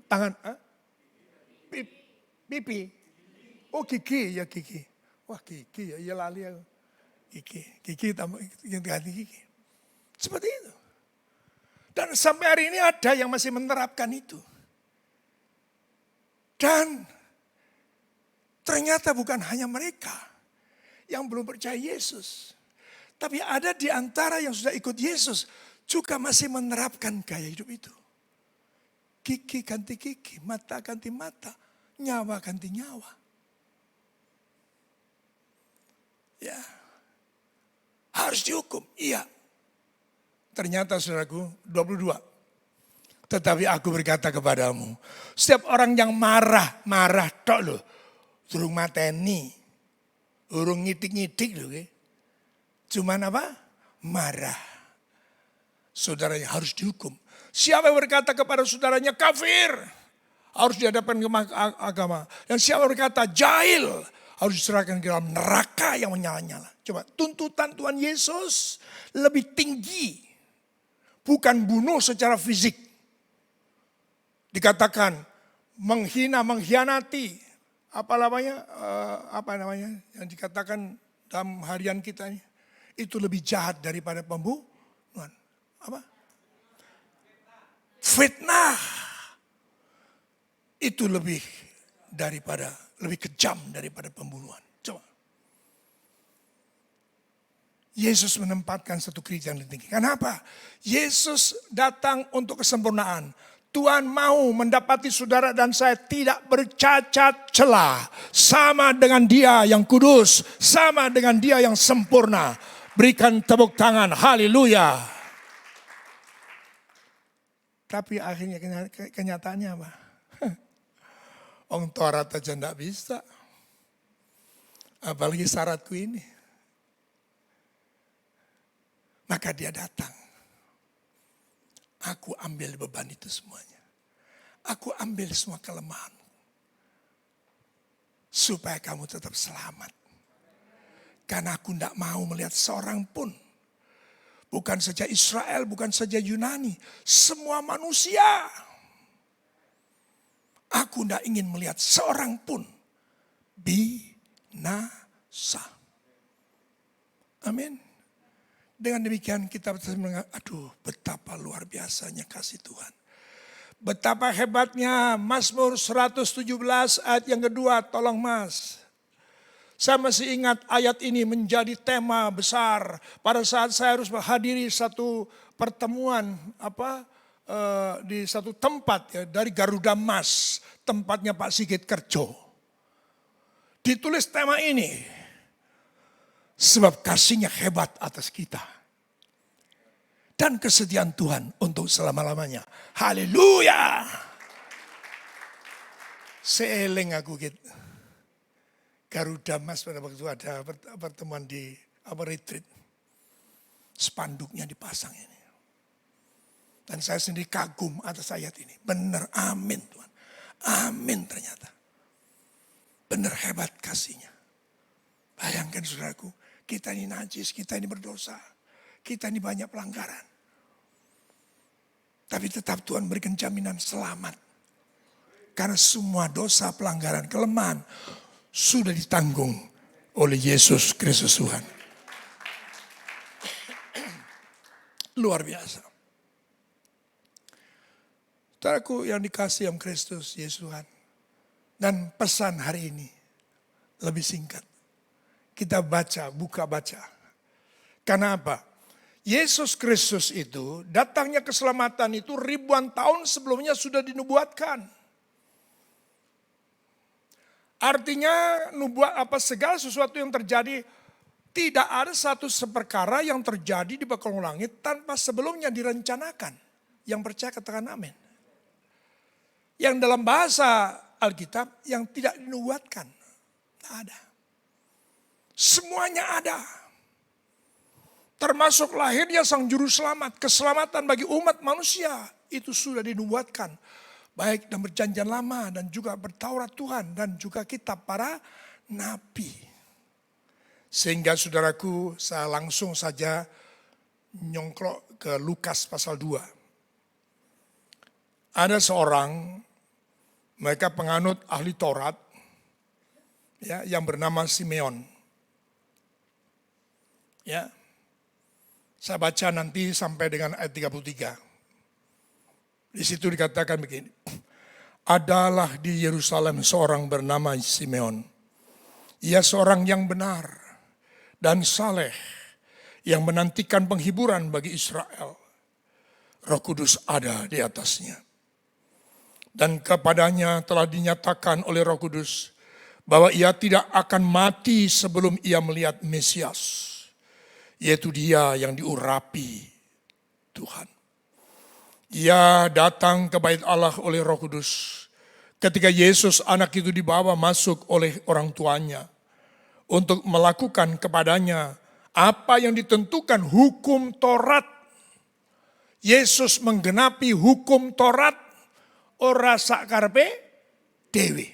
tangan pipi. Oh gigi ya gigi. Wah gigi ya lali ya. Gigi tambah ganti gigi. Seperti itu. Dan sampai hari ini ada yang masih menerapkan itu. Dan ternyata bukan hanya mereka yang belum percaya Yesus. Tapi ada di antara yang sudah ikut Yesus juga masih menerapkan gaya hidup itu. Gigi ganti gigi, mata ganti mata, nyawa ganti nyawa. Ya, harus dihukum, iya. Ternyata saudaraku, 22. Tetapi aku berkata kepadamu, setiap orang yang marah tok loh, durung mateni, durung ngitik-ngitik loh. Cuman apa? Marah. Saudaranya harus dihukum. Siapa yang berkata kepada saudaranya kafir, harus dihadapkan ke agama. Dan siapa yang berkata jahil, harus diserahkan ke dalam neraka yang menyala-nyala. Coba, tuntutan Tuhan Yesus lebih tinggi. Bukan bunuh secara fisik. Dikatakan menghina, mengkhianati. Apa namanya yang dikatakan dalam harian kita ini. Itu lebih jahat daripada pembunuhan. Apa? Fitnah. Itu lebih kejam daripada pembunuhan. Coba. Yesus menempatkan satu gereja yang tinggi. Kenapa? Yesus datang untuk kesempurnaan. Tuhan mau mendapati saudara dan saya tidak bercacat celah. Sama dengan Dia yang kudus. Sama dengan Dia yang sempurna. Berikan tepuk tangan. Haleluya. Tapi akhirnya kenyataannya apa? Orang Taurat aja enggak bisa. Apalagi syaratku ini. Maka Dia datang. Aku ambil beban itu semuanya. Aku ambil semua kelemahan. Supaya kamu tetap selamat. Karena aku tidak mau melihat seorang pun. Bukan saja Israel, bukan saja Yunani. Semua manusia. Aku tidak ingin melihat seorang pun binasa. Amin. Dengan demikian kita mengatakan, aduh betapa luar biasanya kasih Tuhan. Betapa hebatnya Mazmur 117 ayat yang kedua, tolong Mas. Saya masih ingat ayat ini menjadi tema besar pada saat saya harus menghadiri satu pertemuan di satu tempat ya, dari Garuda Mas, tempatnya Pak Sigit Kerjo. Ditulis tema ini. Sebab kasihnya hebat atas kita. Dan kesediaan Tuhan untuk selama-lamanya. Haleluya. Seeleng aku gitu. Garuda Mas pada waktu ada pertemuan di retreat. Spanduknya dipasang ini. Dan saya sendiri kagum atas ayat ini. Benar, amin Tuhan. Amin ternyata. Benar hebat kasihnya. Bayangkan saudaraku. Kita ini najis, kita ini berdosa. Kita ini banyak pelanggaran. Tapi tetap Tuhan berikan jaminan selamat. Karena semua dosa, pelanggaran, kelemahan sudah ditanggung oleh Yesus Kristus Tuhan. Luar biasa. Saudaraku yang dikasihi oleh Kristus Yesus Tuhan. Dan pesan hari ini lebih singkat. Kita buka baca. Karena apa? Yesus Kristus itu, datangnya keselamatan itu ribuan tahun sebelumnya sudah dinubuatkan. Artinya segala sesuatu yang terjadi, tidak ada satu seperkara yang terjadi di kolong langit tanpa sebelumnya direncanakan. Yang percaya katakan amin. Yang dalam bahasa Alkitab yang tidak dinubuatkan. Tidak ada. Semuanya ada. Termasuk lahirnya Sang Juru Selamat. Keselamatan bagi umat manusia. Itu sudah dinubuatkan. Baik dalam perjanjian lama dan juga bertaurat Tuhan. Dan juga kitab para nabi. Sehingga saudaraku saya langsung saja nyongklok ke Lukas pasal 2. Ada seorang, mereka penganut ahli Taurat. Ya, yang bernama Simeon. Ya, saya baca nanti sampai dengan ayat 33. Di situ dikatakan begini. Adalah di Yerusalem seorang bernama Simeon. Ia seorang yang benar dan saleh. Yang menantikan penghiburan bagi Israel. Roh Kudus ada di atasnya. Dan kepadanya telah dinyatakan oleh Roh Kudus. Bahwa ia tidak akan mati sebelum ia melihat Mesias. Yaitu Dia yang diurapi Tuhan. Ia datang ke bait Allah oleh Roh Kudus. Ketika Yesus anak itu dibawa masuk oleh orang tuanya. Untuk melakukan kepadanya apa yang ditentukan hukum Taurat. Yesus menggenapi hukum Taurat. Ora sakarpe dewe.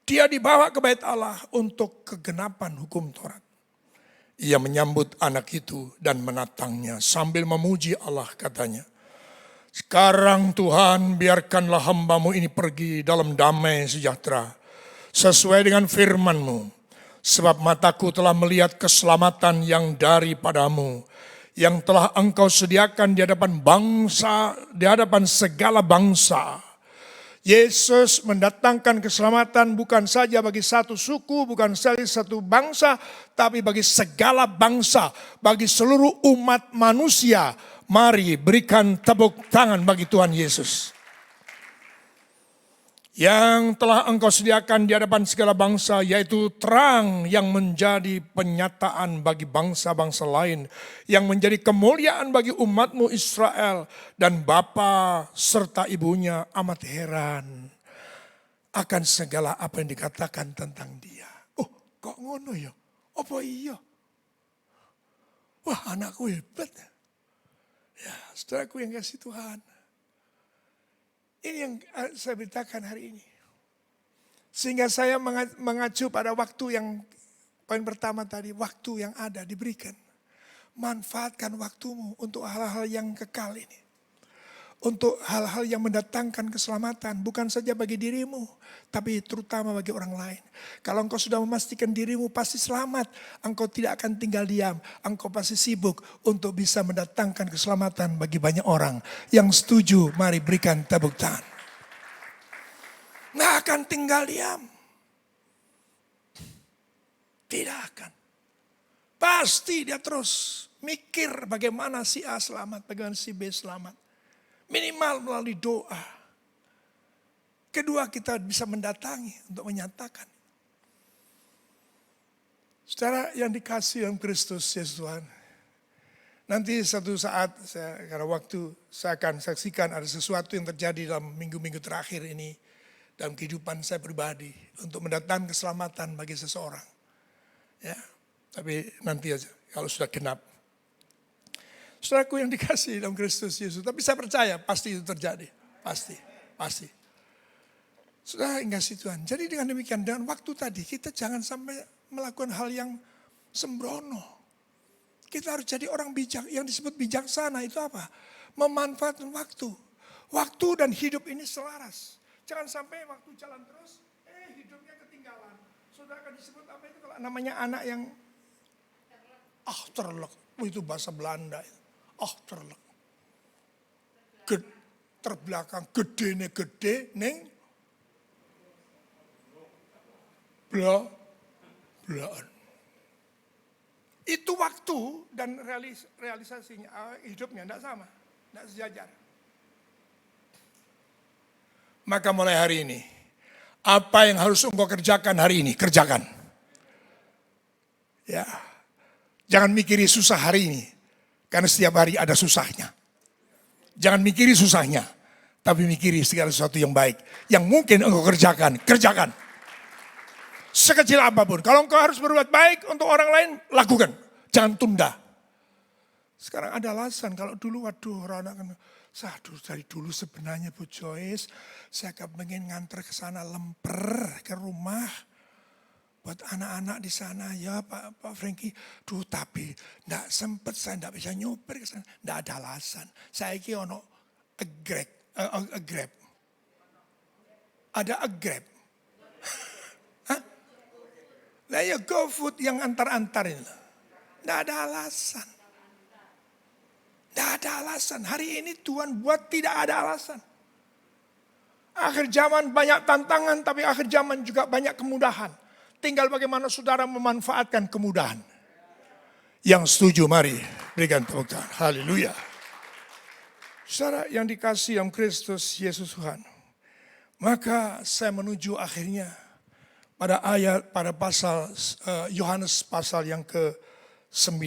Dia dibawa ke bait Allah untuk kegenapan hukum Taurat. Ia menyambut anak itu dan menatangnya sambil memuji Allah katanya. Sekarang Tuhan biarkanlah hamba-Mu ini pergi dalam damai sejahtera. Sesuai dengan firman-Mu. Sebab mataku telah melihat keselamatan yang daripada-Mu. Yang telah Engkau sediakan di hadapan bangsa, di hadapan segala bangsa. Yesus mendatangkan keselamatan bukan saja bagi satu suku, bukan saja satu bangsa, tapi bagi segala bangsa, bagi seluruh umat manusia. Mari berikan tepuk tangan bagi Tuhan Yesus. Yang telah Engkau sediakan di hadapan segala bangsa, yaitu terang yang menjadi penyataan bagi bangsa-bangsa lain, yang menjadi kemuliaan bagi umatmu Israel, dan bapa serta ibunya amat heran akan segala apa yang dikatakan tentang dia. Oh, kok ngono ya? Apa iya? Wah, anakku hebat. Ya, saudaraku yang kasih Tuhan. Ini yang saya beritakan hari ini. Sehingga saya mengacu pada waktu yang poin pertama tadi. Waktu yang ada diberikan. Manfaatkan waktumu untuk hal-hal yang kekal ini. Untuk hal-hal yang mendatangkan keselamatan. Bukan saja bagi dirimu. Tapi terutama bagi orang lain. Kalau engkau sudah memastikan dirimu pasti selamat. Engkau tidak akan tinggal diam. Engkau pasti sibuk untuk bisa mendatangkan keselamatan bagi banyak orang. Yang setuju mari berikan tepuk tangan. Nggak akan tinggal diam. Tidak akan. Pasti dia terus mikir bagaimana si A selamat. Bagaimana si B selamat. Minimal melalui doa. Kedua kita bisa mendatangi untuk menyatakan. Saudara yang dikasihi dalam Kristus Yesus Tuhan. Nanti satu saat karena waktu saya akan saksikan ada sesuatu yang terjadi dalam minggu-minggu terakhir ini. Dalam kehidupan saya pribadi. Untuk mendatangkan keselamatan bagi seseorang. Ya, tapi nanti aja kalau sudah genap. Saudaraku yang dikasihi dalam Kristus Yesus. Tapi saya percaya pasti itu terjadi. Pasti. Saudara yang kasih Tuhan. Jadi dengan demikian, dengan waktu tadi kita jangan sampai melakukan hal yang sembrono. Kita harus jadi orang bijak. Yang disebut bijaksana itu apa? Memanfaatkan waktu. Waktu dan hidup ini selaras. Jangan sampai waktu jalan terus, hidupnya ketinggalan. Saudara akan disebut apa itu kalau namanya anak yang achterlijk. Itu bahasa Belanda. Achterlijk. Terbelakang, gede neng belaan. Itu waktu dan realisasinya hidupnya tidak sama, tidak sejajar. Maka mulai hari ini, apa yang harus engkau kerjakan hari ini, kerjakan. Ya, jangan mikiri susah hari ini, karena setiap hari ada susahnya. Jangan mikiri susahnya, tapi mikiri segala sesuatu yang baik, yang mungkin engkau kerjakan. Sekecil apapun, kalau engkau harus berbuat baik untuk orang lain, lakukan. Jangan tunda. Sekarang ada alasan, kalau dulu dari dulu sebenarnya Bu Joyce, saya pengen nganter ke sana lemper ke rumah. Buat anak-anak di sana, ya Pak Frankie. Tapi enggak sempat, saya enggak bisa nyuper ke sana. Enggak ada alasan. Saya ono a grab. Ada a grab. Hah? Lah ya GoFood yang antar-antar ini. Enggak ada alasan. Tidak ada alasan. Hari ini Tuhan buat tidak ada alasan. Akhir zaman banyak tantangan, tapi akhir zaman juga banyak kemudahan. Tinggal bagaimana saudara memanfaatkan kemudahan. Yang setuju mari berikan tepuk tangan. Haleluya. Saudara yang dikasihi dalam Kristus Yesus Tuhan. Maka saya menuju akhirnya pada pasal Yohanes pasal yang ke-9.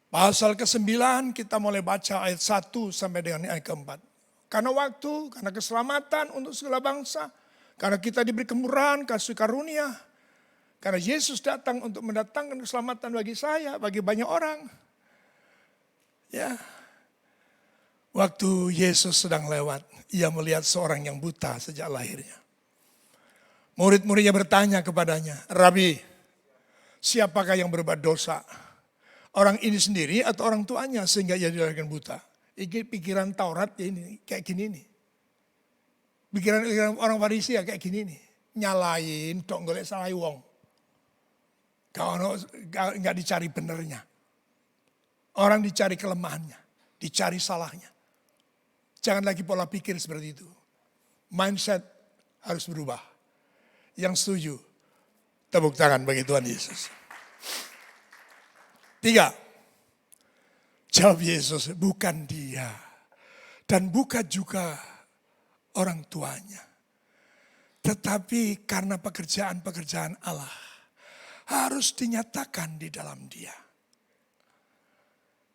Pasal ke-9 kita mulai baca ayat 1 sampai dengan ayat ke-4. Karena waktu, karena keselamatan untuk segala bangsa. Karena kita diberi kemurahan, kasih karunia. Karena Yesus datang untuk mendatangkan keselamatan bagi saya, bagi banyak orang. Ya. Waktu Yesus sedang lewat, ia melihat seorang yang buta sejak lahirnya. Murid-muridnya bertanya kepadanya, Rabi, siapakah yang berbuat dosa? Orang ini sendiri atau orang tuanya sehingga ia dilahirkan buta. Ini pikiran Taurat ya ini kayak gini nih. Pikiran orang Farisi ya kayak gini nih. Nyalain tok golek salah wong. Kalau nggak dicari benernya. Orang dicari kelemahannya, dicari salahnya. Jangan lagi pola pikir seperti itu. Mindset harus berubah. Yang setuju, tepuk tangan bagi Tuhan Yesus. 3. Jawab Yesus, bukan dia. Dan bukan juga orang tuanya. Tetapi karena pekerjaan-pekerjaan Allah harus dinyatakan di dalam dia.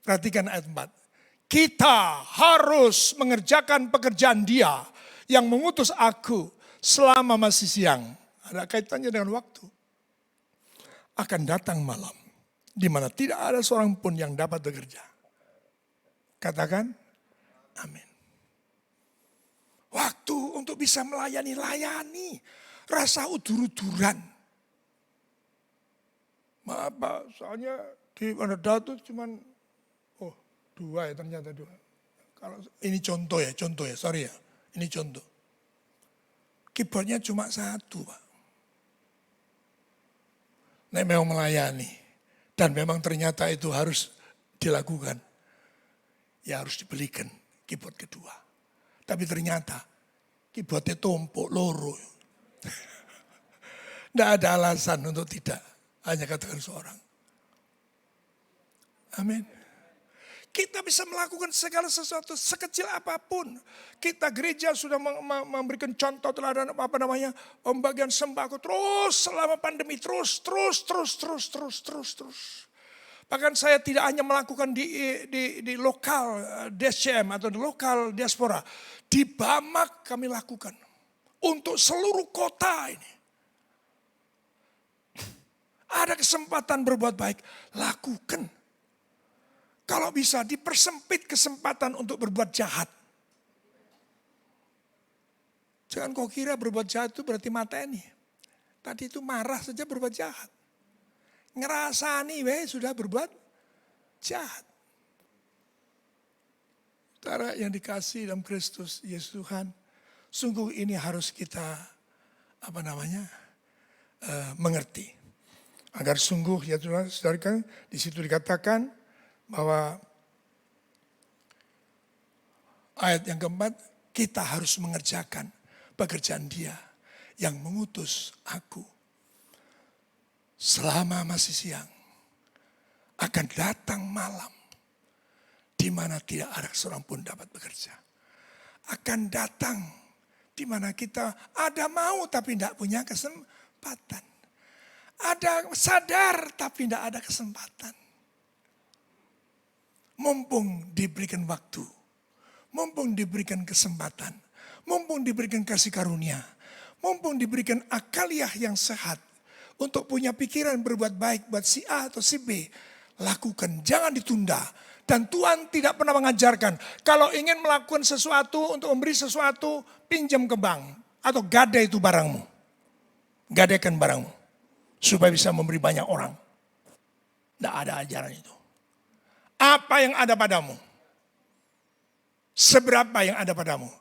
Perhatikan ayat 4. Kita harus mengerjakan pekerjaan dia yang mengutus aku selama masih siang. Ada kaitannya dengan waktu. Akan datang malam di mana tidak ada seorang pun yang dapat bekerja. Katakan amin. Waktu untuk bisa melayani. Rasa udur-uduran. Maaf Pak, soalnya di Manado itu cuman 2 ya, ternyata 2. Kalau ini contoh ya, sorry ya. Ini contoh. Keyboardnya cuma 1 Pak. Nek memang melayani. Dan memang ternyata itu harus dilakukan. Ya harus dibelikan keyboard kedua. Tapi ternyata keyboardnya tumpuk loro. Tidak ada alasan untuk tidak. Hanya katakan seorang. Amin. Kita bisa melakukan segala sesuatu sekecil apapun. Kita gereja sudah memberikan contoh teladan pembagian sembako terus selama pandemi terus. Bahkan saya tidak hanya melakukan di lokal DSCM atau di lokal diaspora. Di Bamak kami lakukan. Untuk seluruh kota ini. Ada kesempatan berbuat baik, lakukan. Kalau bisa dipersempit kesempatan untuk berbuat jahat. Jangan kau kira berbuat jahat itu berarti mateni. Tadi itu marah saja berbuat jahat. Ngerasani sudah berbuat jahat. Saudara yang dikasihi dalam Kristus Yesus Tuhan, sungguh ini harus kita mengerti. Agar sungguh ya saudara, di situ dikatakan bahwa ayat yang keempat, kita harus mengerjakan pekerjaan dia yang mengutus aku. Selama masih siang, akan datang malam di mana tidak ada seorang pun dapat bekerja. Akan datang di mana kita ada mau tapi tidak punya kesempatan. Ada sadar tapi tidak ada kesempatan. Mumpung diberikan waktu, mumpung diberikan kesempatan, mumpung diberikan kasih karunia, mumpung diberikan akaliah yang sehat untuk punya pikiran berbuat baik buat si A atau si B, lakukan, jangan ditunda. Dan Tuhan tidak pernah mengajarkan kalau ingin melakukan sesuatu untuk memberi sesuatu, pinjam ke bank atau gadai itu barangmu, gadaikan barangmu supaya bisa memberi banyak orang. Tidak ada ajaran itu. Apa yang ada padamu? Seberapa yang ada padamu?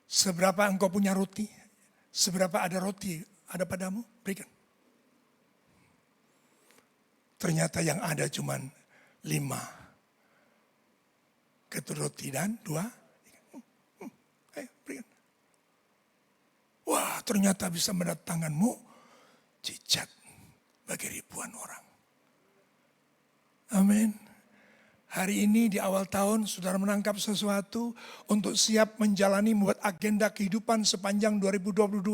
Seberapa engkau punya roti? Seberapa ada roti ada padamu? Berikan. Ternyata yang ada cuma 5 ketur roti dan 2. Ayo berikan. Wah, ternyata bisa mendatangkanmu cicat bagi ribuan orang. Amin. Hari ini di awal tahun saudara menangkap sesuatu untuk siap menjalani membuat agenda kehidupan sepanjang 2022.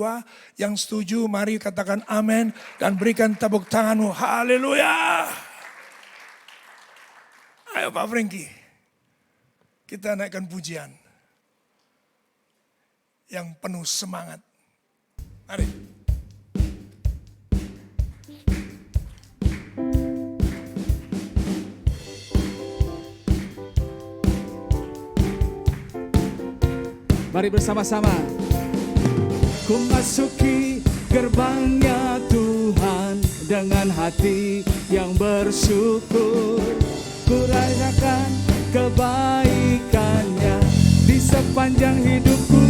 Yang setuju mari katakan amin dan berikan tepuk tanganmu. Haleluya. Ayo Pak Franky. Kita naikkan pujian yang penuh semangat. Mari. Mari bersama-sama. Ku masuki gerbangnya Tuhan dengan hati yang bersyukur. Ku rayakan kebaikannya di sepanjang hidupku.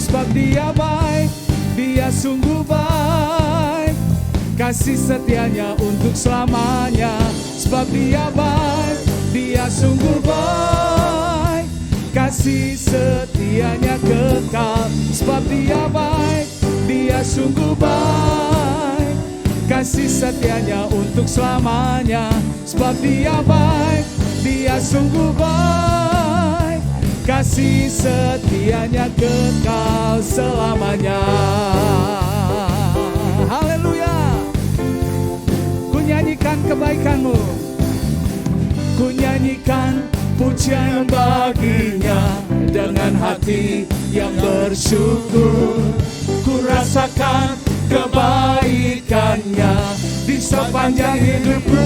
Sebab dia baik, dia sungguh baik. Kasih setianya untuk selamanya. Sebab dia baik, dia sungguh baik. kasih setianya kekal. Sebab dia baik, dia sungguh baik, kasih setianya untuk selamanya. Sebab dia baik, dia sungguh baik, kasih setianya kekal selamanya. Haleluya. Ku nyanyikan kebaikanmu, ku nyanyikan pujian baginya dengan hati yang bersyukur. Ku rasakan kebaikannya di sepanjang hidupku.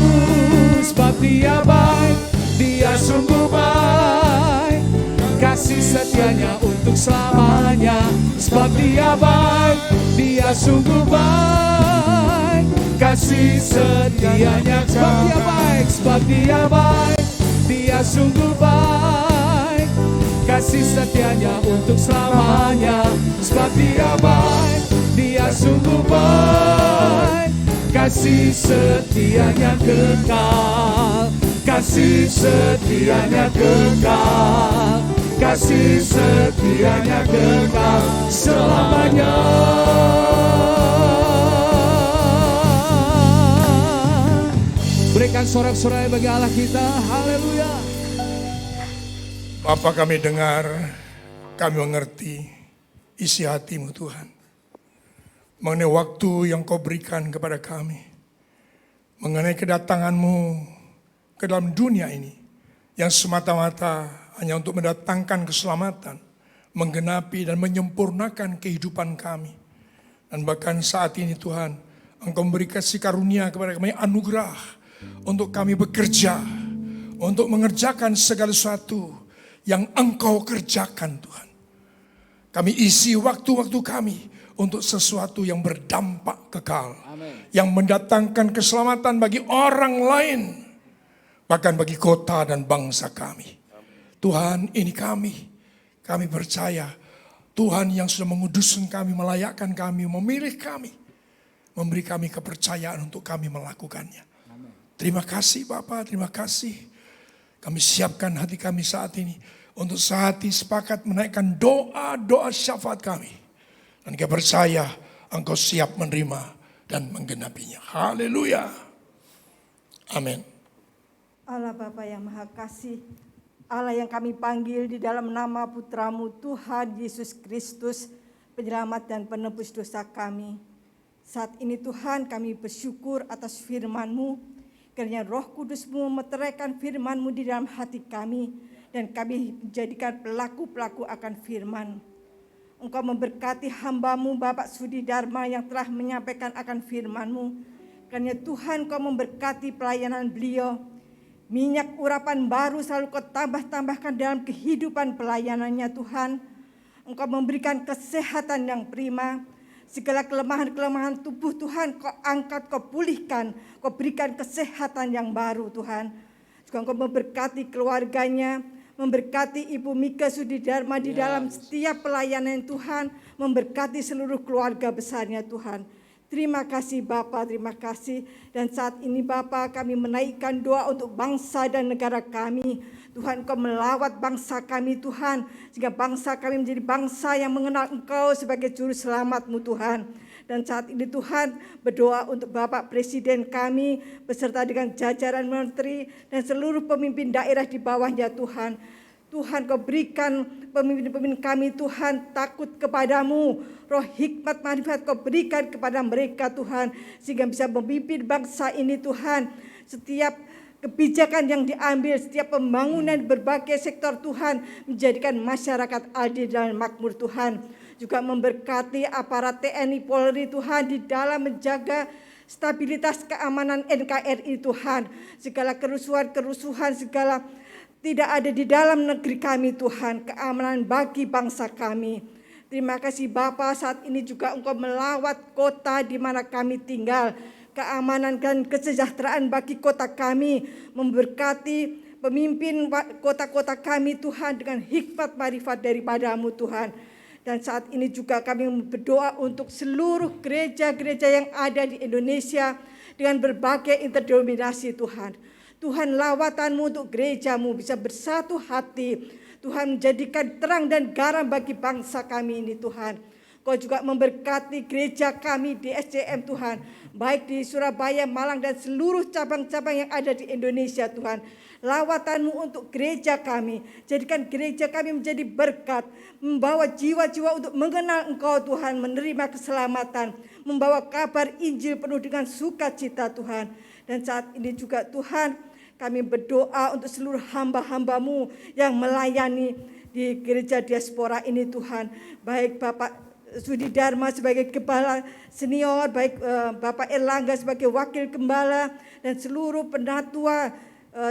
Sebab dia baik, dia sungguh baik, kasih setianya untuk selamanya. Sebab dia baik, dia sungguh baik, kasih setianya. Sebab dia baik, sebab dia baik, dia sungguh baik, kasih setianya untuk selamanya. Sebab dia baik, dia sungguh baik, kasih setianya kekal, kasih setianya kekal, kasih setianya kekal selamanya. Berikan sorak-sorai bagi Allah kita. Haleluya. Bapa, kami dengar, kami mengerti isi hatimu Tuhan. Mengenai waktu yang kau berikan kepada kami. Mengenai kedatanganmu ke dalam dunia ini. Yang semata-mata hanya untuk mendatangkan keselamatan. Menggenapi dan menyempurnakan kehidupan kami. Dan bahkan saat ini Tuhan, Engkau memberi kasih karunia kepada kami, anugerah untuk kami bekerja, untuk mengerjakan segala sesuatu yang Engkau kerjakan Tuhan. Kami isi waktu-waktu kami untuk sesuatu yang berdampak kekal. Amen. Yang mendatangkan keselamatan bagi orang lain, bahkan bagi kota dan bangsa kami. Amen. Tuhan, ini kami percaya Tuhan yang sudah menguduskan kami, melayakkan kami, memilih kami, memberi kami kepercayaan untuk kami melakukannya. Terima kasih Bapak, terima kasih. Kami siapkan hati kami saat ini untuk sehati sepakat menaikkan doa-doa syafaat kami. Dan kami percaya Engkau siap menerima dan menggenapinya. Haleluya. Amin. Allah Bapa yang Maha Kasih, Allah yang kami panggil di dalam nama Putramu Tuhan Yesus Kristus, penyelamat dan penebus dosa kami. Saat ini Tuhan kami bersyukur atas firman-Mu. Kiranya Roh Kudus-Mu meteraikan firman-Mu di dalam hati kami, dan kami menjadikan pelaku-pelaku akan firman. Engkau memberkati hamba-Mu Bapak Sudi Dharma yang telah menyampaikan akan firman-Mu. Kiranya Tuhan Kau memberkati pelayanan beliau. Minyak urapan baru selalu Kau tambah-tambahkan dalam kehidupan pelayanannya Tuhan. Engkau memberikan kesehatan yang prima. Segala kelemahan-kelemahan tubuh Tuhan Kau angkat, Kau pulihkan, Kau berikan kesehatan yang baru Tuhan. Juga Engkau memberkati keluarganya, memberkati Ibu Mika Sudi Dharma di dalam setiap pelayanan Tuhan, memberkati seluruh keluarga besarnya Tuhan. Terima kasih Bapa, terima kasih. Dan saat ini Bapa, kami menaikkan doa untuk bangsa dan negara kami. Tuhan, Engkau melawat bangsa kami Tuhan, sehingga bangsa kami menjadi bangsa yang mengenal Engkau sebagai juru selamat-Mu Tuhan. Dan saat ini Tuhan berdoa untuk Bapak Presiden kami beserta dengan jajaran menteri dan seluruh pemimpin daerah di bawahnya Tuhan. Tuhan, Kau berikan pemimpin-pemimpin kami Tuhan takut kepadamu. Roh hikmat marifat Kau berikan kepada mereka Tuhan, sehingga bisa memimpin bangsa ini Tuhan. Setiap kebijakan yang diambil, setiap pembangunan berbagai sektor Tuhan, menjadikan masyarakat adil dan makmur Tuhan. Juga memberkati aparat TNI Polri Tuhan di dalam menjaga stabilitas keamanan NKRI Tuhan. Segala kerusuhan-kerusuhan, segala tidak ada di dalam negeri kami Tuhan, keamanan bagi bangsa kami. Terima kasih Bapa, saat ini juga Engkau melawat kota di mana kami tinggal. Keamanan dan kesejahteraan bagi kota kami, memberkati pemimpin kota-kota kami Tuhan dengan hikmat marifat daripada-Mu Tuhan. Dan saat ini juga kami berdoa untuk seluruh gereja-gereja yang ada di Indonesia dengan berbagai interdenominasi Tuhan. Tuhan, lawatan-Mu untuk gereja-Mu bisa bersatu hati. Tuhan menjadikan terang dan garam bagi bangsa kami ini Tuhan. Kau juga memberkati gereja kami di SCM Tuhan, baik di Surabaya, Malang dan seluruh cabang-cabang yang ada di Indonesia Tuhan. Lawatan-Mu untuk gereja kami, jadikan gereja kami menjadi berkat, membawa jiwa-jiwa untuk mengenal Engkau Tuhan, menerima keselamatan, membawa kabar Injil penuh dengan sukacita Tuhan. Dan saat ini juga Tuhan, kami berdoa untuk seluruh hamba-hamba-Mu yang melayani di gereja diaspora ini Tuhan, baik Bapak Sudi Dharma sebagai kepala senior, baik Bapak Erlangga sebagai wakil gembala, dan seluruh penatua,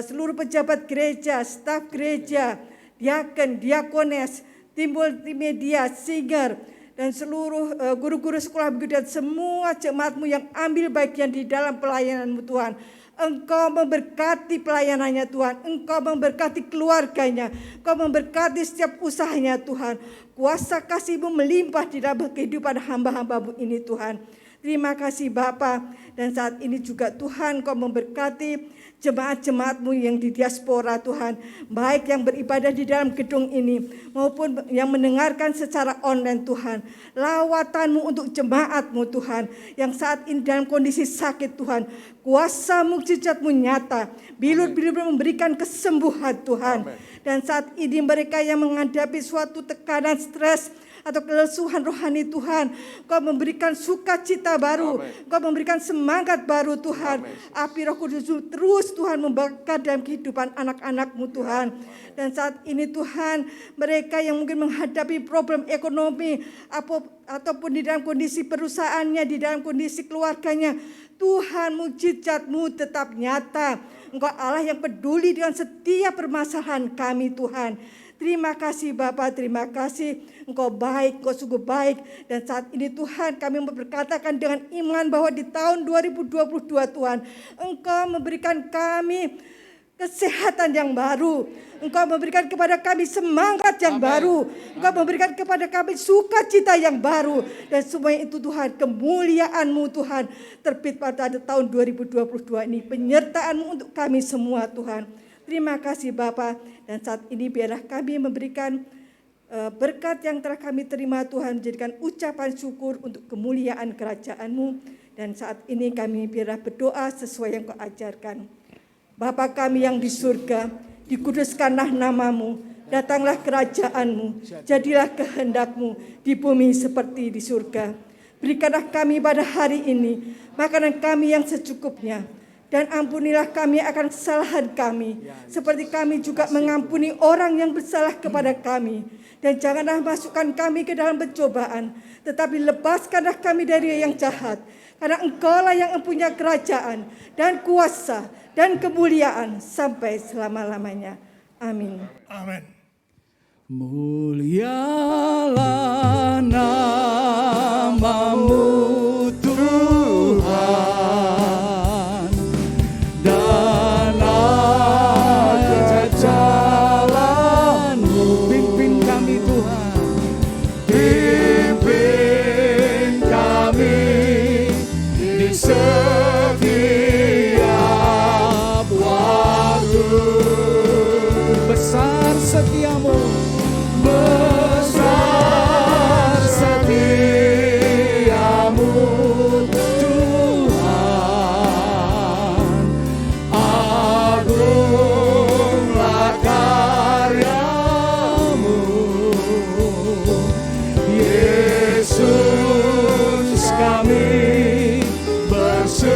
seluruh pejabat gereja, staf gereja, diaken, diakones, tim multimedia, singer, dan seluruh guru-guru sekolah minggu dan semua jemaat-Mu yang ambil bagian di dalam pelayanan-Mu Tuhan. Engkau memberkati pelayanannya Tuhan, Engkau memberkati keluarganya, Engkau memberkati setiap usahanya Tuhan. Kuasa kasih-Mu melimpah di dalam kehidupan hamba-hamba-Mu ini Tuhan. Terima kasih Bapa. Dan saat ini juga Tuhan, Kau memberkati jemaat-jemaat-Mu yang di diaspora Tuhan, baik yang beribadah di dalam gedung ini maupun yang mendengarkan secara online Tuhan. Lawatan-Mu untuk jemaat-Mu Tuhan yang saat ini dalam kondisi sakit Tuhan, kuasa mukjizat-Mu nyata, bilur-bilur memberikan kesembuhan Tuhan. Dan saat ini mereka yang menghadapi suatu tekanan stres atau kelesuhan rohani Tuhan, Kau memberikan sukacita baru, Kau memberikan semangat baru Tuhan. Api Roh Kudus terus Tuhan membakar dalam kehidupan anak-anak-Mu Tuhan. Dan saat ini Tuhan, mereka yang mungkin menghadapi problem ekonomi ataupun di dalam kondisi perusahaannya, di dalam kondisi keluarganya, Tuhan mukjizat-Mu tetap nyata. Engkau Allah yang peduli dengan setiap permasalahan kami Tuhan. Terima kasih Bapa, terima kasih. Engkau baik, Engkau sungguh baik. Dan saat ini Tuhan, kami berkatakan dengan iman bahwa di tahun 2022 Tuhan, Engkau memberikan kami kesehatan yang baru. Engkau memberikan kepada kami semangat yang baru. Engkau memberikan kepada kami sukacita yang baru. Dan semua itu Tuhan, kemuliaan-Mu Tuhan terbit pada tahun 2022 ini. Penyertaan-Mu untuk kami semua Tuhan. Terima kasih Bapa. Dan saat ini biarlah kami memberikan berkat yang telah kami terima Tuhan, menjadikan ucapan syukur untuk kemuliaan kerajaan-Mu. Dan saat ini kami biarlah berdoa sesuai yang Kau ajarkan. Bapa kami yang di surga, dikuduskanlah nama-Mu, datanglah kerajaan-Mu, jadilah kehendak-Mu di bumi seperti di surga. Berikanlah kami pada hari ini makanan kami yang secukupnya, dan ampunilah kami akan kesalahan kami, seperti kami juga mengampuni orang yang bersalah kepada kami. Dan janganlah masukkan kami ke dalam pencobaan, tetapi lepaskanlah kami dari yang jahat. Karena Engkaulah yang mempunyai kerajaan dan kuasa dan kemuliaan sampai selama-lamanya. Amin. Amin. Mulialah nama-Mu Tuhan, dan ada jalan-Mu. Pimpin kami Tuhan, pimpin kami di setiap waktu. Besar setia-Mu, besar setia-Mu Tuhan. Agunglah karya-Mu, Yesus kami berserah.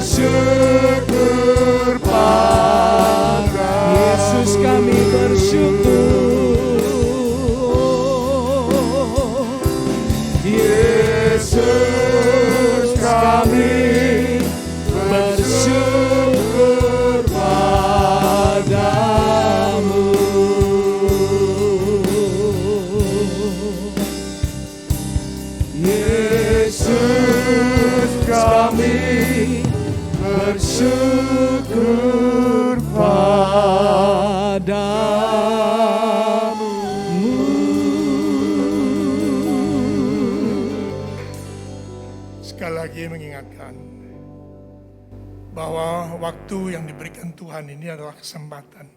bersyukur pada Yesus, kami bersyukur. Yesus, kami bersyukur padamu. Yesus, kami bersyukur padamu. Sekali lagi mengingatkan bahwa waktu yang diberikan Tuhan ini adalah kesempatan.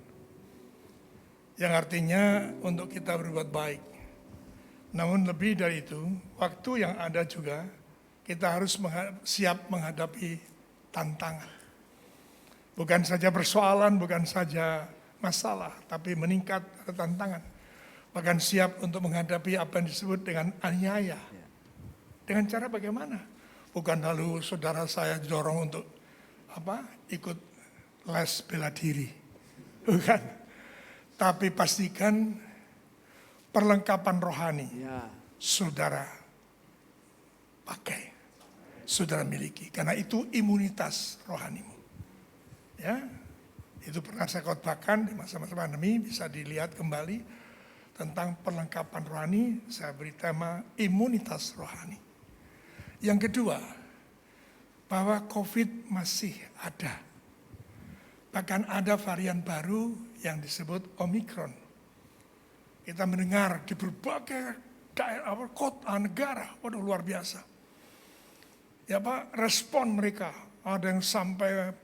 Yang artinya untuk kita berbuat baik. Namun lebih dari itu, waktu yang ada juga kita harus siap menghadapi tantangan. Bukan saja persoalan, bukan saja masalah, tapi meningkat ada tantangan. Bahkan siap untuk menghadapi apa yang disebut dengan aniaya. Dengan cara bagaimana? Bukan lalu saudara saya dorong untuk ikut les bela diri. Bukan. Tapi pastikan perlengkapan rohani saudara pakai, saudara miliki. Karena itu imunitas rohanimu. Ya, itu pernah saya khotbahkan di masa-masa pandemi, bisa dilihat kembali tentang perlengkapan rohani. Saya beri tema imunitas rohani. Yang kedua, bahwa COVID masih ada. Bahkan ada varian baru yang disebut Omikron. Kita mendengar di berbagai daerah, kota, negara, waduh luar biasa. Ya Pak, respon mereka, ada yang sampai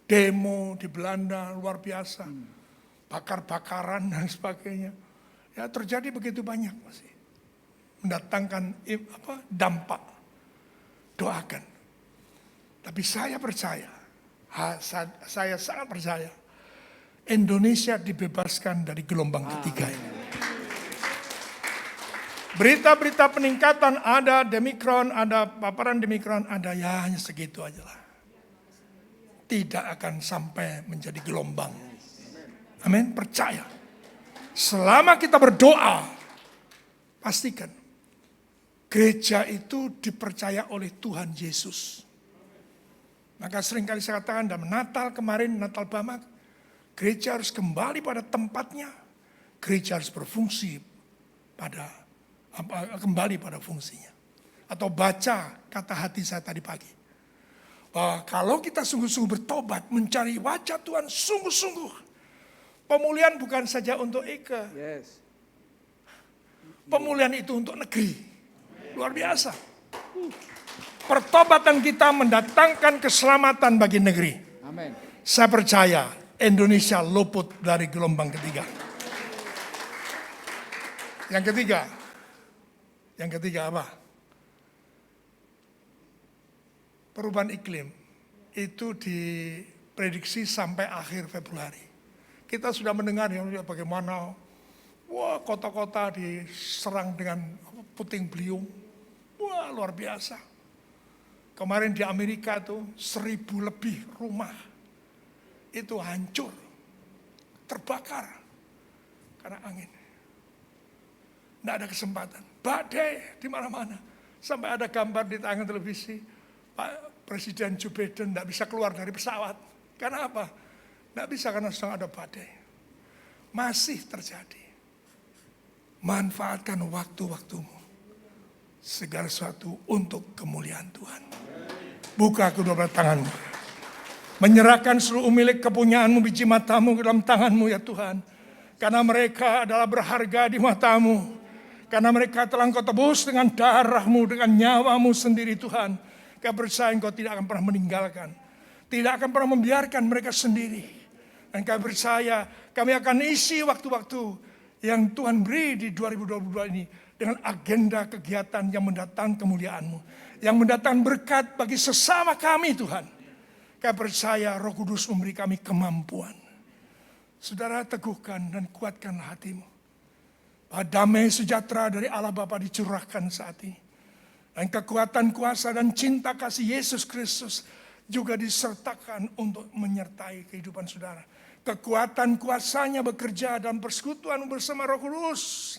demo di Belanda luar biasa, bakar-bakaran dan sebagainya. Ya terjadi begitu banyak masih, mendatangkan dampak. Doakan. Tapi saya percaya, saya sangat percaya, Indonesia dibebaskan dari gelombang ketiga ini. Berita-berita peningkatan ada, Omikron, ada paparan Omikron, ada, ya hanya segitu aja lah. Tidak akan sampai menjadi gelombang. Amin, percaya. Selama kita berdoa, pastikan gereja itu dipercaya oleh Tuhan Yesus. Maka seringkali saya katakan dalam Natal kemarin, Natal Bama, gereja harus kembali pada tempatnya. Gereja harus berfungsi kembali pada fungsinya. Atau baca kata hati saya tadi pagi. Bahwa kalau kita sungguh-sungguh bertobat, mencari wajah Tuhan sungguh-sungguh. Pemulihan bukan saja untuk Eke. Pemulihan itu untuk negeri. Luar biasa. Pertobatan kita mendatangkan keselamatan bagi negeri. Amin. Saya percaya Indonesia luput dari gelombang ketiga. Yang ketiga apa? Perubahan iklim itu diprediksi sampai akhir Februari. Kita sudah mendengar bagaimana kota-kota diserang dengan puting beliung. Wah, luar biasa. Kemarin di Amerika tuh 1.000 lebih rumah itu hancur, terbakar karena angin. Tidak ada kesempatan. Badai di mana-mana. Sampai ada gambar di tangan televisi, Pak Presiden Joe Biden tidak bisa keluar dari pesawat. Karena apa? Tidak bisa karena sedang ada badai. Masih terjadi. Manfaatkan waktu-waktumu. Segala sesuatu untuk kemuliaan Tuhan. Buka kedua belah tanganmu. Menyerahkan seluruh milik kepunyaanmu, biji matamu ke dalam tanganmu ya Tuhan. Karena mereka adalah berharga di matamu. Karena mereka telah Engkau tebus dengan darahmu, dengan nyawamu sendiri Tuhan. Kau percaya Engkau tidak akan pernah meninggalkan. Tidak akan pernah membiarkan mereka sendiri. Dan kami percaya kami akan isi waktu-waktu yang Tuhan beri di 2022 ini. Dengan agenda kegiatan yang mendatangkan kemuliaan-Mu. Yang mendatangkan berkat bagi sesama kami Tuhan. Kami percaya Roh Kudus memberi kami kemampuan. Saudara teguhkan dan kuatkanlah hatimu. Bahwa damai sejahtera dari Allah Bapa dicurahkan saat ini. Dan kekuatan kuasa dan cinta kasih Yesus Kristus. juga disertakan untuk menyertai kehidupan saudara. Kekuatan kuasanya bekerja dalam persekutuan bersama Roh Kudus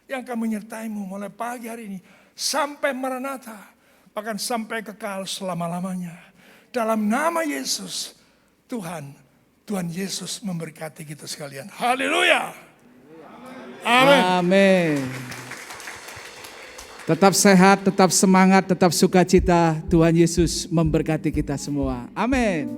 yang akan menyertaimu mulai pagi hari ini sampai Maranatha, bahkan sampai kekal selama-lamanya. Dalam nama Yesus, Tuhan Yesus memberkati kita sekalian. Haleluya. Amin. Amin. Tetap sehat, tetap semangat, tetap sukacita. Tuhan Yesus memberkati kita semua. Amin.